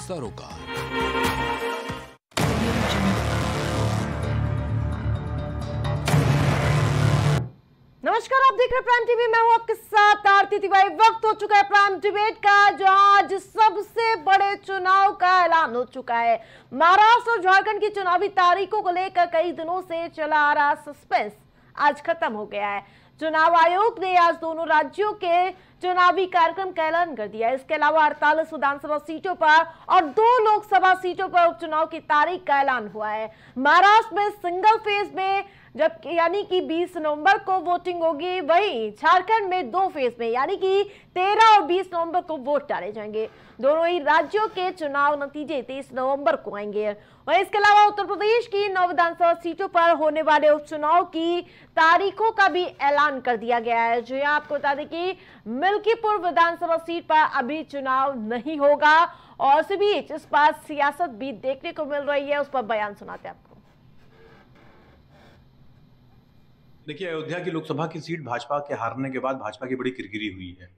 सरोकार। नमस्कार, आप देख रहे हैं प्राइम टीवी। मैं हूं आपके साथ आरती तिवारी। वक्त हो चुका है प्राइम डिबेट का, जहां आज सबसे बड़े चुनाव का ऐलान हो चुका है। महाराष्ट्र और झारखंड की चुनावी तारीखों को लेकर कई दिनों से चला आ रहा सस्पेंस आज खत्म हो गया है। चुनाव आयोग ने आज दोनों राज्यों के चुनावी कार्यक्रम का ऐलान कर दिया। इसके अलावा 48 विधानसभा सीटों पर और 2 लोकसभा सीटों पर उपचुनाव की तारीख का ऐलान हुआ है। महाराष्ट्र में सिंगल फेज में जब यानी कि 20 नवंबर को वोटिंग होगी, वहीं झारखंड में 2 फेज में यानी कि 13 और 20 नवंबर को वोट डाले जाएंगे। दोनों ही राज्यों के चुनाव नतीजे 23 नवंबर को आएंगे। वहीं इसके अलावा उत्तर प्रदेश की 9 विधानसभा सीटों पर होने वाले उपचुनाव की तारीखों का भी ऐलान कर दिया गया है। जो यहाँ आपको बता दें कि मिल्कीपुर विधानसभा सीट पर अभी चुनाव नहीं होगा और इस बीच इस बार सियासत भी देखने को मिल रही है। उस पर बयान सुनाते हैं आपको। देखिए, अयोध्या की लोकसभा की सीट भाजपा के हारने के बाद भाजपा की बड़ी किरकिरी हुई है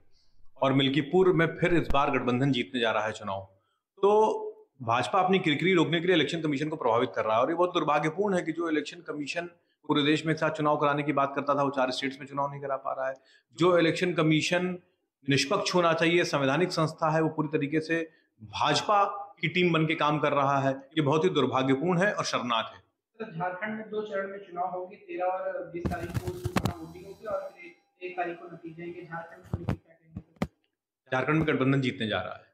और मिल्कीपुर में फिर इस बार गठबंधन जीतने जा रहा है चुनाव। तो भाजपा अपनी किरकिरी रोकने के लिए इलेक्शन कमीशन को प्रभावित कर रहा है और ये बहुत दुर्भाग्यपूर्ण है कि जो इलेक्शन कमीशन पूरे देश में एक साथ चुनाव कराने की बात करता था, वो 4 स्टेट्स में चुनाव नहीं करा पा रहा है। जो इलेक्शन कमीशन निष्पक्ष होना चाहिए, संवैधानिक संस्था है, वो पूरी तरीके से भाजपा की टीम बन के काम कर रहा है। ये बहुत ही दुर्भाग्यपूर्ण है और शर्मनाक है। झारखंड में 2 चरण में चुनाव होगी, 13 और 20 तारीख को वोटिंग होगी और फिर 1 तारीख को नतीजे आएंगे। झारखंड को लेकर क्या कहेंगे? झारखंड में गठबंधन जीतने जा रहा है।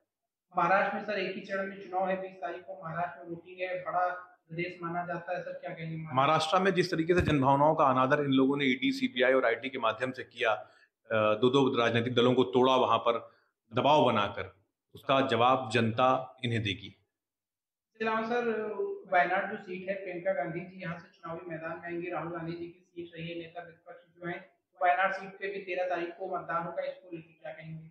महाराष्ट्र में सर एक ही चरण में चुनाव है, 20 तारीख को महाराष्ट्र में वोटिंग है, बड़ा प्रदेश माना जाता है। सर क्या कहेंगे? महाराष्ट्र में जिस तरीके से जनभावनाओं का अनादर इन लोगों ने ईडी, सीबीआई और आईटी के माध्यम से किया, 2 राजनीतिक दलों को तोड़ा, वहां पर दबाव बनाकर, उसका जवाब जनता इन्हें देगी। इसके अलावा सर वायनाड जो सीट है, प्रियंका गांधी जी यहाँ से चुनावी मैदान में आएंगी। राहुल गांधी जी की सीट रही है, नेता प्रतिपक्ष जो है। वायनाड सीट पे भी 13 तारीख को मतदान होगा, इसको लेकर क्या कहेंगे?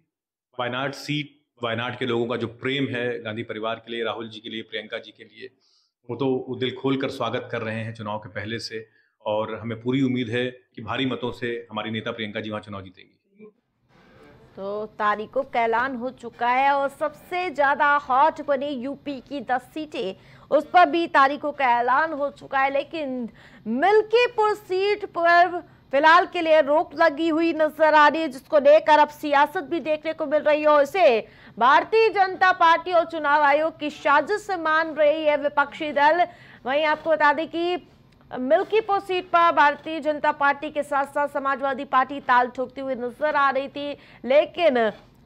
वायनाड सीट, वायनाड के लोगों का जो प्रेम है गांधी परिवार के लिए, राहुल जी के लिए, प्रियंका जी के लिए, वो तो दिल खोल कर स्वागत कर रहे हैं चुनाव के पहले से और हमें पूरी उम्मीद है कि भारी मतों से हमारी नेता प्रियंका जी वहां चुनाव जीतेंगी। तो तारीखों का ऐलान हो चुका है और सबसे ज्यादा हॉट बनी यूपी की 10 सीटें, उस पर भी तारीखों का ऐलान हो चुका है। लेकिन मिल्कीपुर सीट पर फिलहाल के लिए रोक लगी हुई नजर आ रही है, जिसको लेकर अब सियासत भी देखने को मिल रही है और इसे भारतीय जनता पार्टी और चुनाव आयोग की साजिश मान रही है विपक्षी दल। वहीं आपको बता दें कि मिल्कीपुर सीट पर भारतीय जनता पार्टी के साथ साथ समाजवादी पार्टी ताल ठोकती हुई नजर आ रही थी, लेकिन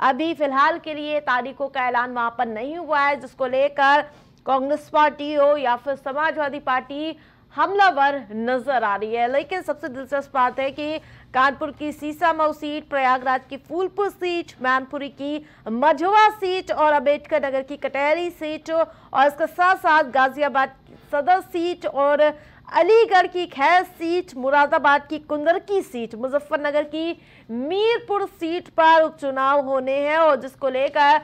अभी फिलहाल के लिए तारीखों का ऐलान वहां पर नहीं हुआ है, जिसको लेकर कांग्रेस पार्टी हो या फिर समाजवादी पार्टी हमलावर नजर आ रही है। लेकिन सबसे दिलचस्प बात है कि कानपुर की सीसामऊ सीट, प्रयागराज की फूलपुर सीट, मैनपुरी की मझवा सीट और अम्बेडकर नगर की कटहरी सीट और इसके साथ साथ गाजियाबाद सदर सीट और अलीगढ़ की खैर सीट, मुरादाबाद की कुंदरकी सीट, मुजफ्फरनगर की मीरपुर सीट पर उपचुनाव होने हैं और जिसको लेकर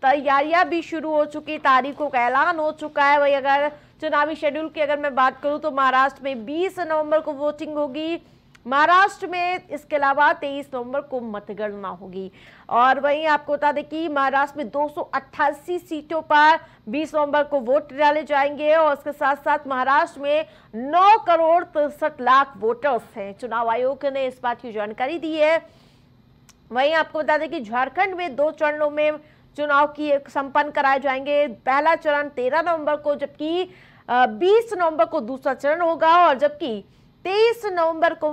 तैयारियां भी शुरू हो चुकी, तारीखों का ऐलान हो चुका है। वही अगर चुनावी शेड्यूल की अगर मैं बात करूं तो महाराष्ट्र में 20 नवंबर को वोटिंग होगी, महाराष्ट्र में इसके अलावा 23 नवंबर को मतगणना होगी। और वहीं आपको बता दें कि महाराष्ट्र में 288 सीटों पर 20 नवंबर को वोट डाले जाएंगे और इसके साथ साथ महाराष्ट्र में 9 करोड़ 63 लाख वोटर्स हैं। चुनाव आयोग ने इस बात की जानकारी दी है। वहीं आपको बता दें कि झारखंड में 2 चरणों में चुनाव की संपन्न कराए जाएंगे। पहला चरण 13 नवंबर को, जबकि 20 नवंबर को दूसरा चरण होगा और जबकि 23 नवंबर को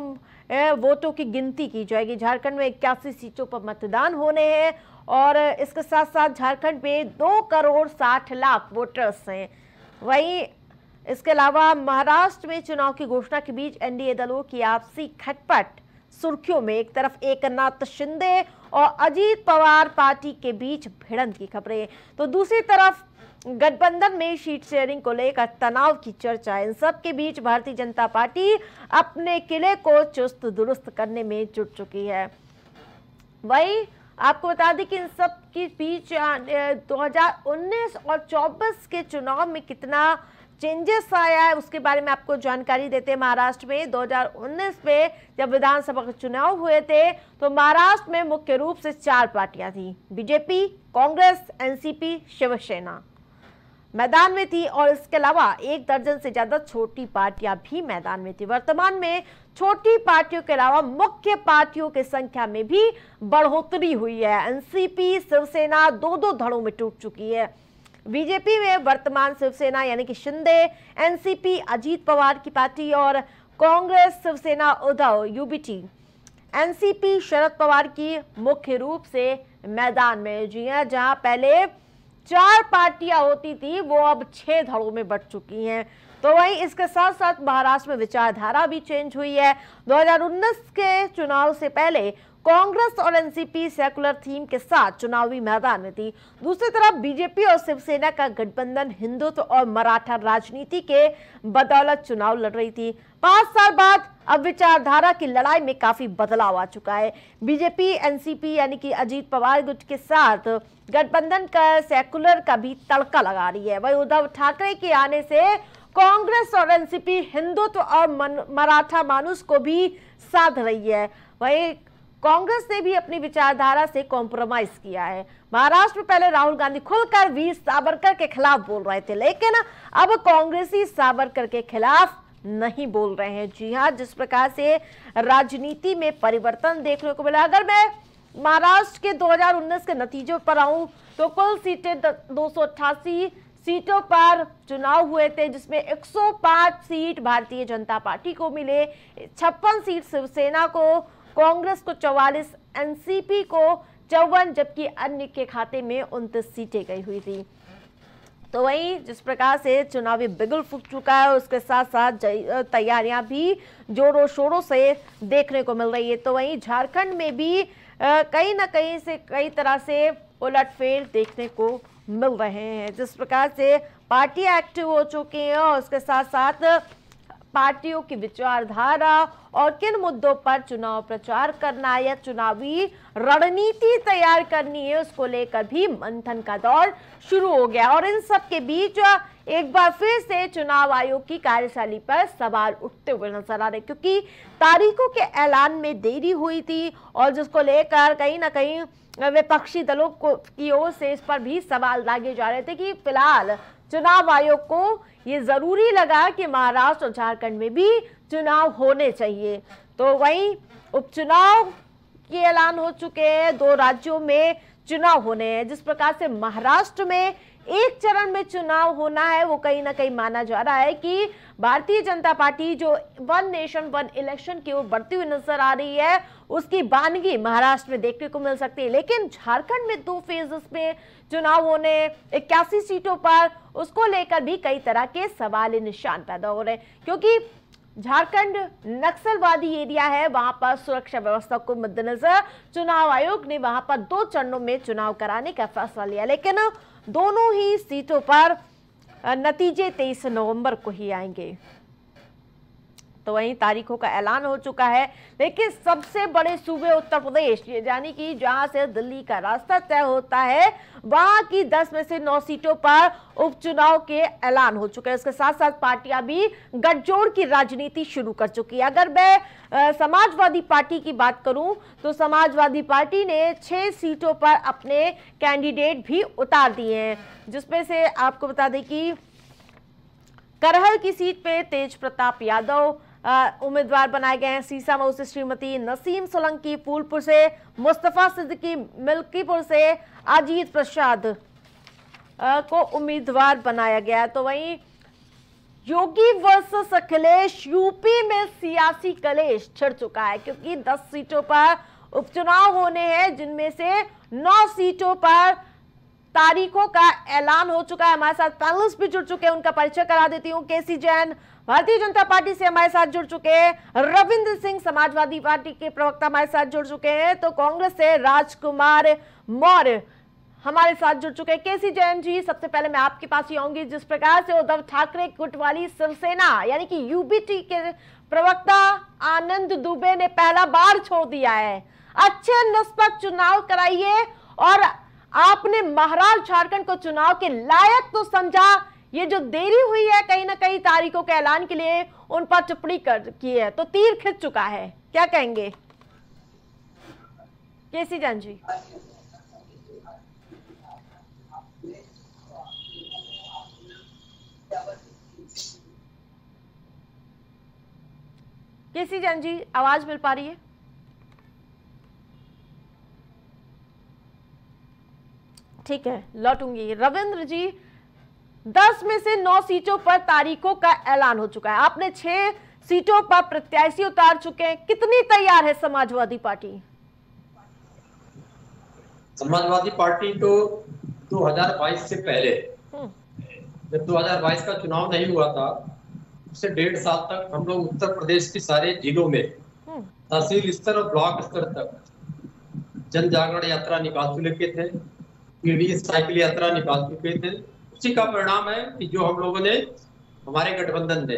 वोटों की गिनती की जाएगी। झारखंड में 81 सीटों पर मतदान होने हैं और इसके साथ साथ झारखंड में 2 करोड़ 60 लाख वोटर्स हैं। वहीं इसके अलावा महाराष्ट्र में चुनाव की घोषणा के बीच एनडीए दलों की आपसी खटपट सुर्खियों में। एक तरफ एकनाथ शिंदे और अजीत पवार पार्टी के बीच भिड़ंत की खबरें, तो दूसरी तरफ गठबंधन में सीट शेयरिंग को लेकर तनाव की चर्चा। इन सब के बीच भारतीय जनता पार्टी अपने किले को चुस्त दुरुस्त करने में जुट चुकी है। वहीं आपको बता दें कि इन सब के बीच 2019 और 24 के चुनाव में कितना चेंजेस आया है उसके बारे में आपको जानकारी देते हैं। महाराष्ट्र में 2019 में जब विधानसभा के चुनाव हुए थे तो महाराष्ट्र में मुख्य रूप से 4 पार्टियां थी, बीजेपी, कांग्रेस, एनसीपी, शिवसेना। मैदान में थी और इसके अलावा 1 दर्जन से ज्यादा छोटी पार्टियां भी मैदान में थी। वर्तमान में छोटी पार्टियों के अलावा मुख्य पार्टियों की संख्या में भी बढ़ोतरी हुई है। एनसीपी शिवसेना 2-2 धड़ों में टूट चुकी है। बीजेपी में वर्तमान शिवसेना यानी कि शिंदे, एनसीपी अजीत पवार की पार्टी और कांग्रेस शिवसेना उद्धव यूबीटी एनसीपी शरद पवार की मुख्य रूप से मैदान में। जी हां, जहां पहले 4 पार्टियां होती थी वो अब 6 धड़ों में बढ़ चुकी हैं। तो वहीं इसके साथ साथ महाराष्ट्र में विचारधारा भी चेंज हुई है। 2019 के चुनाव से पहले कांग्रेस और एनसीपी सेकुलर थीम के साथ चुनावी मैदान में थी। दूसरी तरफ बीजेपी और शिवसेना का गठबंधन हिंदुत्व और मराठा राजनीति के बदौलत चुनाव लड़ रही थी। 5 साल बाद अब विचारधारा की लड़ाई में काफी बदलाव आ चुका है। बीजेपी एनसीपी यानी कि अजीत पवार गुट के साथ गठबंधन का सेकुलर का भी तड़का लगा रही है। वही उद्धव ठाकरे के आने से कांग्रेस और एनसीपी हिंदुत्व और मराठा मानुष को भी साध रही है। वही कांग्रेस ने भी अपनी विचारधारा से कॉम्प्रोमाइज किया है। महाराष्ट्र में पहले राहुल गांधी खुलकर वीर सावरकर के खिलाफ बोल रहे थे, लेकिन अब कांग्रेसी सावरकर के खिलाफ नहीं बोल रहे हैं। जी हां, जिस प्रकार से राजनीति में परिवर्तन देखने को मिला। अगर मैं महाराष्ट्र के 2019 के नतीजों पर आऊं तो कुल सीटें 288 सीटों पर चुनाव हुए थे, जिसमें 105 सीट भारतीय जनता पार्टी को मिले, 56 सीट शिवसेना को, कांग्रेस को 44, एनसीपी को 54, जबकि अन्य के खाते में 29 सीटें गई हुई थी। तो वहीं जिस प्रकार से चुनावी बिगुल फूट चुका है, उसके साथ साथ तैयारियां भी जोरों शोरों से देखने को मिल रही है। तो वहीं झारखंड में भी कहीं ना कहीं से कई तरह से उलटफेर देखने को मिल रहे हैं। जिस प्रकार से पार्टियां एक्टिव हो चुकी हैं और उसके साथ साथ पार्टियों की विचारधारा और किन मुद्दों पर चुनाव प्रचार करना या चुनावी रणनीति तैयार करनी है, उसको लेकर भी मंथन का दौर शुरू हो गया। और इन सब के बीच एक बार फिर से चुनाव आयोग की कार्यशैली पर सवाल उठते हुए नजर आ रहे, क्योंकि तारीखों के ऐलान में देरी हुई थी और जिसको लेकर कहीं ना कहीं विपक्षी दलों की ओर से इस पर भी सवाल दागे जा रहे थे कि फिलहाल चुनाव आयोग को ये जरूरी लगा कि महाराष्ट्र और झारखंड में भी चुनाव होने चाहिए। तो वहीं उपचुनाव के ऐलान हो चुके हैं, 2 राज्यों में चुनाव होने हैं। जिस प्रकार से महाराष्ट्र में एक चरण में चुनाव होना है, वो कहीं ना कहीं माना जा रहा है कि भारतीय जनता पार्टी जो 1 नेशन 1 इलेक्शन की ओर बढ़ती हुई नजर आ रही है, उसकी बानगी महाराष्ट्र में देखने को मिल सकती है। लेकिन झारखंड में 2 फेजेस में चुनाव होने 81 सीटों पर, उसको लेकर भी कई तरह के सवाल निशान पैदा हो रहे हैं, क्योंकि झारखंड नक्सलवादी एरिया है। वहां पर सुरक्षा व्यवस्था को मद्देनजर चुनाव आयोग ने वहां पर 2 चरणों में चुनाव कराने का फैसला लिया, लेकिन दोनों ही सीटों पर नतीजे 23 नवंबर को ही आएंगे। तो वहीं तारीखों का ऐलान हो चुका है, लेकिन सबसे बड़े सूबे उत्तर प्रदेश यानी कि जहां से दिल्ली का रास्ता तय होता है, वहां की 10 में से 9 सीटों पर उपचुनाव के ऐलान हो चुके हैं। इसके साथ साथ पार्टियां भी गठजोड़ की राजनीति शुरू कर चुकी है। अगर मैं समाजवादी पार्टी की बात करूं तो समाजवादी पार्टी ने 6 सीटों पर अपने कैंडिडेट भी उतार दिए हैं, जिसमें से आपको बता दें कि करहल की सीट पे तेज प्रताप यादव उम्मीदवार बनाए गए हैं। सीसामऊ से श्रीमती नसीम सोलंकी, फूलपुर से मुस्तफा सिद्दीकी, मिल्कीपुर से अजीत प्रसाद को उम्मीदवार बनाया गया। तो वहीं योगी वर्सेस अखिलेश, यूपी में सियासी कलेश छिड़ चुका है, क्योंकि 10 सीटों पर उपचुनाव होने हैं, जिनमें से 9 सीटों पर तारीखों का ऐलान हो चुका है। हमारे साथ पैनलिस्ट भी जुड़ चुके हैं, उनका परिचय करा देती हूँ। केसी जैन भारतीय जनता पार्टी से हमारे साथ जुड़ चुके हैं, रविंद्र सिंह समाजवादी पार्टी के प्रवक्ता हमारे साथ जुड़ चुके हैं, तो कांग्रेस से राजकुमार मौर्य हमारे साथ जुड़ चुके हैं। केसी जैन जी, सबसे पहले मैं आपके पास ही आऊंगी। जिस प्रकार से उद्धव ठाकरे गुट वाली शिवसेना यानी कि यूबीटी के प्रवक्ता आनंद दुबे ने पहला बार छोड़ दिया है, अच्छे निष्पक्ष चुनाव कराइए, और आपने महाराष्ट्र झारखंड को चुनाव के लायक तो समझा, ये जो देरी हुई है कहीं ना कहीं तारीखों के ऐलान के लिए, उन पर टिप्पणी की है, तो तीर खिंच चुका है, क्या कहेंगे केसी जैन जी? केसी जैन जी, आवाज मिल पा रही है? ठीक है, लौटूंगी। रविंद्र जी, 10 में से 9 सीटों पर तारीखों का ऐलान हो चुका है। आपने 6 सीटों पर प्रत्याशी उतार चुके हैं। कितनी तैयार है समाजवादी पार्टी? समाजवादी पार्टी तो 2022 से पहले, जब 2022 का चुनाव नहीं हुआ था, उससे 1.5 साल तक हम लोग उत्तर प्रदेश के सारे जिलों में तहसील स्तर और ब्लॉक स्तर तक जन जागरण यात्रा निकाल चुके थे, पीढ़ी साइकिल यात्रा निकाल चुके थे। उसी का परिणाम है कि जो हम लोगों ने, हमारे गठबंधन ने,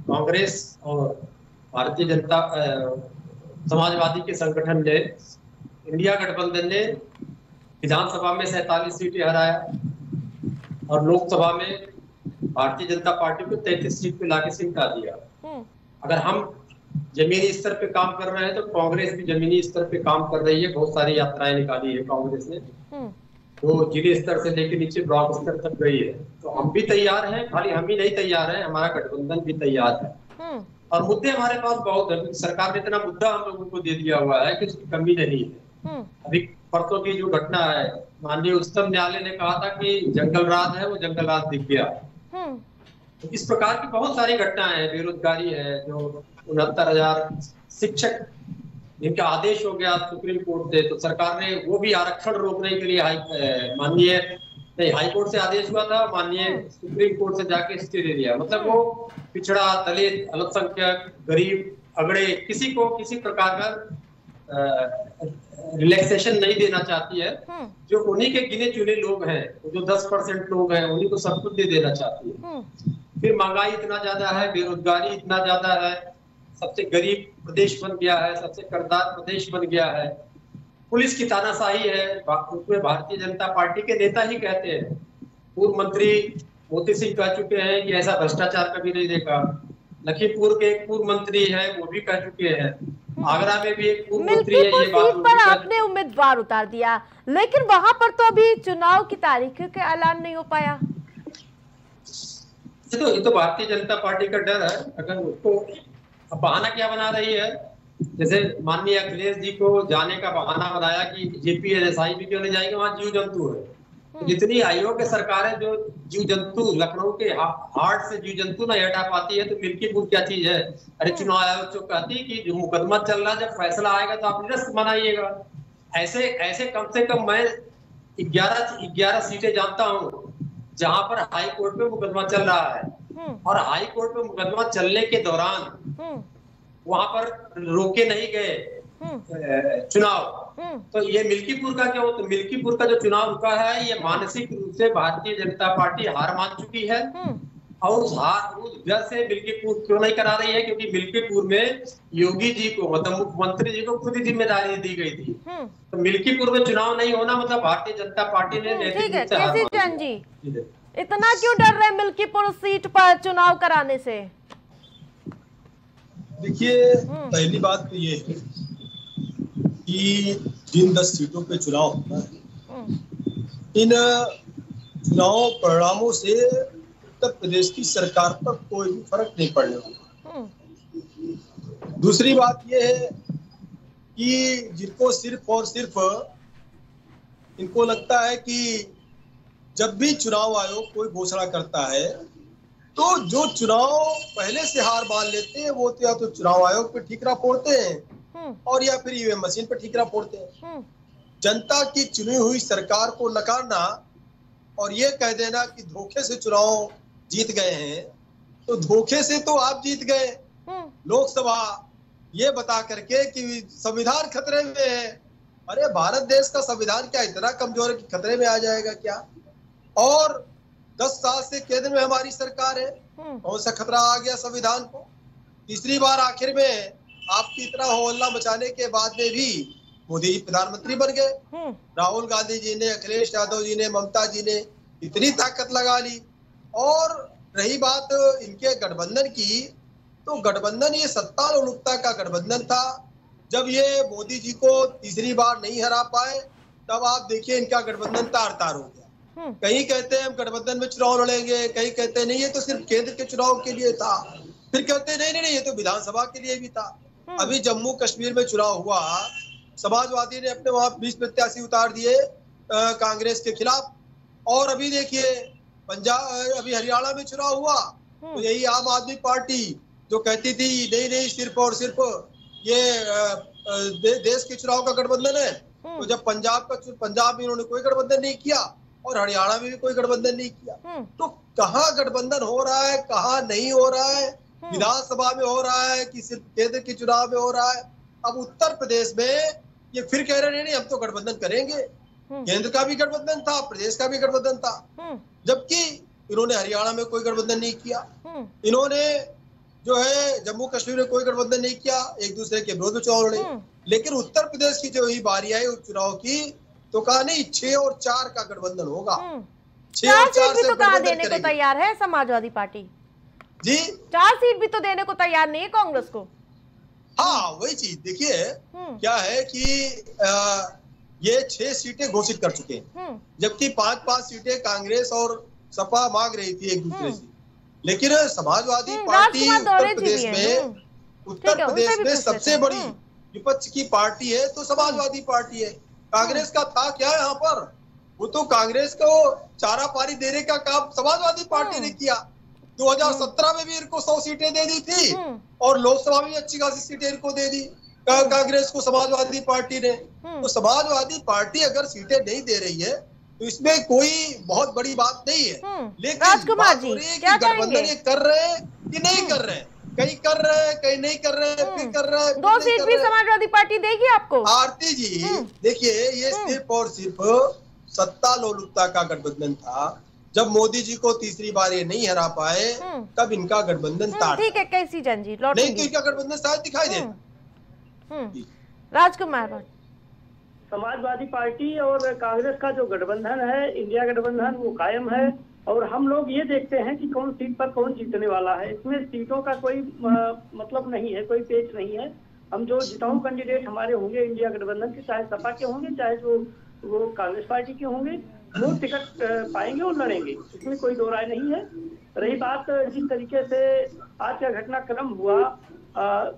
कांग्रेस और भारतीय जनता समाजवादी के संगठन ने, इंडिया गठबंधन ने विधानसभा में 47 सीटें हराया और लोकसभा में भारतीय जनता पार्टी को 33 सीट पे लाके सिमटा दिया। अगर हम जमीनी स्तर पे काम कर रहे हैं तो कांग्रेस भी जमीनी स्तर पे काम कर रही है। बहुत सारी यात्राएं निकाली है कांग्रेस ने, तो जिले स्तर से लेकर नीचे ब्लॉक स्तर तक गई है। तो हम भी तैयार हैं, खाली हम ही नहीं तैयार हैं, हमारा गठबंधन भी तैयार है। और मुद्दे हमारे पास बहुत है। सरकार ने इतना मुद्दा हम लोगों को दे दिया हुआ है कि उसकी कमी नहीं है। अभी परसों की जो घटना है, माननीय उच्चतम न्यायालय ने कहा था कि जंगल राज है, वो जंगल राज दिख गया। तो इस प्रकार की बहुत सारी घटनाएं हैं। बेरोजगारी है, जो 69,000 शिक्षक जिनका आदेश हो गया सुप्रीम कोर्ट से, तो सरकार ने वो भी आरक्षण रोकने के लिए माननीय हाईकोर्ट से आदेश हुआ था, माननीय सुप्रीम कोर्ट से जाके स्टे दे दिया। मतलब वो पिछड़ा, दलित, अल्पसंख्यक, गरीब, अगड़े, किसी को किसी प्रकार का रिलैक्सेशन नहीं देना चाहती है। जो उन्हीं के गिने चुने लोग हैं, जो 10% लोग हैं, उन्हीं को सब कुछ दे देना चाहती है। फिर महंगाई इतना ज्यादा है, बेरोजगारी इतना ज्यादा है, सबसे गरीब प्रदेश बन गया है, सबसे कर्जदार प्रदेश बन गया है। पुलिस की तानाशाही है, उसमें भारतीय जनता पार्टी के नेता ही कहते हैं। पूर्व मंत्री मोती सिंह कह चुके हैं कि ऐसा भ्रष्टाचार कभी नहीं देखा। लखीमपुर के एक पूर्व मंत्री है, वो भी कह चुके हैं। आगरा में भी एक पूर्व मंत्री है, ये बात पर आपने उम्मीदवार उतार दिया, लेकिन वहां पर तो अभी चुनाव की तारीख का ऐलान नहीं हो पाया। ये तो भारतीय जनता पार्टी का डर है। अगर उसको बहाना क्या बना रही है, जैसे माननीय अखिलेश जी को जाने का बहाना बनाया कि जेपी एसआई भी क्यों नहीं जाएंगे, वहां जीव जंतु है। तो जितनी अयोग्य सरकारें जो जीव जंतु, लखनऊ के हार्ट से जीव जंतु नहीं हटा पाती है, तो मिल्कीपुर क्या चीज है? अरे चुनाव आयोग तो कहती है कि जो मुकदमा चल रहा है, जब फैसला आएगा तो आप निरस्त मनाइएगा। ऐसे ऐसे कम से कम मैं 11 सीटें जानता हूँ जहां पर हाई कोर्ट में मुकदमा चल रहा है, और हाई कोर्ट में मुकदमा चलने के दौरान वहां पर रोके नहीं गए चुनाव। तो ये मिल्कीपुर का क्या हो? तो मिल्कीपुर का जो चुनाव रुका है, ये मानसिक रूप से भारतीय जनता पार्टी हार मान चुकी है। और उस डर से मिल्कीपुर क्यों नहीं करा रही है? क्योंकि मिल्कीपुर में योगी जी को, मतलब मुख्यमंत्री जी को खुद ही जिम्मेदारी दी गई थी। तो मिल्कीपुर में चुनाव नहीं होना मतलब भारतीय जनता पार्टी ने ठीक है। केसी जैन जी, इतना क्यों डर रहे मिल्कीपुर सीट पर चुनाव कराने से? देखिए, पहली बात तो ये है कि जिन 10 सीटों पे चुनाव होता है, इन चुनाव परिणामों से उत्तर प्रदेश की सरकार पर कोई भी फर्क नहीं पड़ने वाला। दूसरी बात यह है कि जिनको सिर्फ और सिर्फ इनको लगता है कि जब भी चुनाव आयोग कोई घोषणा करता है तो जो चुनाव पहले से हार मान लेते हैं वो तो या तो चुनाव आयोग पे ठीकरा फोड़ते हैं और या फिर ईवीएम मशीन पे ठीकरा फोड़ते हैं। जनता की चुनी हुई सरकार को नकारना और ये कह देना कि धोखे से चुनाव जीत गए हैं, तो धोखे से तो आप जीत गए लोकसभा ये बता करके कि संविधान खतरे में है। अरे भारत देश का संविधान क्या इतना कमजोर है कि खतरे में आ जाएगा क्या? और 10 साल से केंद्र में हमारी सरकार है, कौन सा खतरा आ गया संविधान को? तीसरी बार आखिर में आपकी इतना होहल्ला मचाने के बाद में भी मोदी जी प्रधानमंत्री बन गए। राहुल गांधी जी ने, अखिलेश यादव जी ने, ममता जी ने इतनी ताकत लगा ली। और रही बात इनके गठबंधन की, तो गठबंधन ये सत्ता लोलुपता का गठबंधन था। जब ये मोदी जी को तीसरी बार नहीं हरा पाए, तब आप देखिए इनका गठबंधन तार तार हो गया। कहीं कहते हैं हम गठबंधन में चुनाव लड़ेंगे, कहीं कहते हैं नहीं ये तो सिर्फ केंद्र के चुनाव के लिए था। फिर कहते नहीं नहीं नहीं, ये तो विधानसभा के लिए भी था। अभी जम्मू कश्मीर में चुनाव हुआ, समाजवादी ने अपने वहां 20 प्रत्याशी उतार दिए कांग्रेस के खिलाफ। और अभी देखिए पंजाब, अभी हरियाणा में चुनाव हुआ तो यही आम आदमी पार्टी जो कहती थी नहीं नहीं सिर्फ और सिर्फ ये देश के चुनाव का गठबंधन है, तो जब पंजाब में इन्होंने कोई गठबंधन नहीं किया और हरियाणा में भी कोई गठबंधन नहीं किया, तो कहाँ गठबंधन हो रहा है, कहाँ नहीं हो रहा है, विधानसभा में हो रहा है कि सिर्फ केंद्र के चुनाव में हो रहा है। अब उत्तर प्रदेश में ये फिर कह रहे नहीं हम तो गठबंधन करेंगे, केंद्र का भी गठबंधन था, प्रदेश का भी गठबंधन था, जबकि इन्होंने हरियाणा में कोई गठबंधन नहीं किया, इन्होंने जो है जम्मू कश्मीर में कोई गठबंधन नहीं किया, एक दूसरे के विरोध में चुनाव लड़े। लेकिन उत्तर प्रदेश की जो ही बारी आई उपचुनाव की, तो कहा नहीं 6 और 4 का गठबंधन होगा। 6 और 4 भी तो कहा देने को तैयार है समाजवादी पार्टी जी, 4 सीट भी तो देने को तैयार नहीं है कांग्रेस को। हाँ वही चीज देखिए क्या है कि ये 6 सीटें घोषित कर चुके हैं, जबकि 5-5 सीटें कांग्रेस और सपा मांग रही थी एक दूसरे से। लेकिन समाजवादी पार्टी उत्तर प्रदेश में सबसे बड़ी विपक्ष की पार्टी है, तो समाजवादी पार्टी है। कांग्रेस का था क्या यहाँ पर, वो तो कांग्रेस को चारा पानी देने का काम समाजवादी पार्टी ने किया। 2017 में भी इनको 100 सीटें दे दी थी और लोकसभा में अच्छी खासी सीटें इनको दे दी कांग्रेस को समाजवादी पार्टी ने। तो समाजवादी पार्टी अगर सीटें नहीं दे रही है तो इसमें कोई बहुत बड़ी बात नहीं है। लेकिन राजकुमार जी क्या गठबंधन ये कर रहे हैं कि नहीं कर रहे हैं, कहीं कर रहे हैं कहीं नहीं कर रहे हैं, फिर कर रहे हैं। 2 सीट भी समाजवादी पार्टी देगी आपको। आरती जी देखिए ये सिर्फ और सिर्फ सत्ता लोलुपता का गठबंधन था। जब मोदी जी को तीसरी बार ये नहीं हरा पाए तब इनका गठबंधन था। ठीक है कैसी जन जी नहीं तो इनका गठबंधन शायद दिखाई दे। राजकुमार, समाजवादी पार्टी और कांग्रेस का जो गठबंधन है, इंडिया गठबंधन, वो कायम है। और हम लोग ये देखते हैं कि कौन सीट पर कौन जीतने वाला है। इसमें सीटों का कोई मतलब नहीं है, कोई पेच नहीं है। हम जो जिताऊ कैंडिडेट हमारे होंगे इंडिया गठबंधन के, चाहे सपा के होंगे चाहे वो कांग्रेस पार्टी के होंगे, वो टिकट पाएंगे और लड़ेंगे, इसमें कोई दो राय नहीं है। रही बात जिस तरीके से आज का घटनाक्रम हुआ,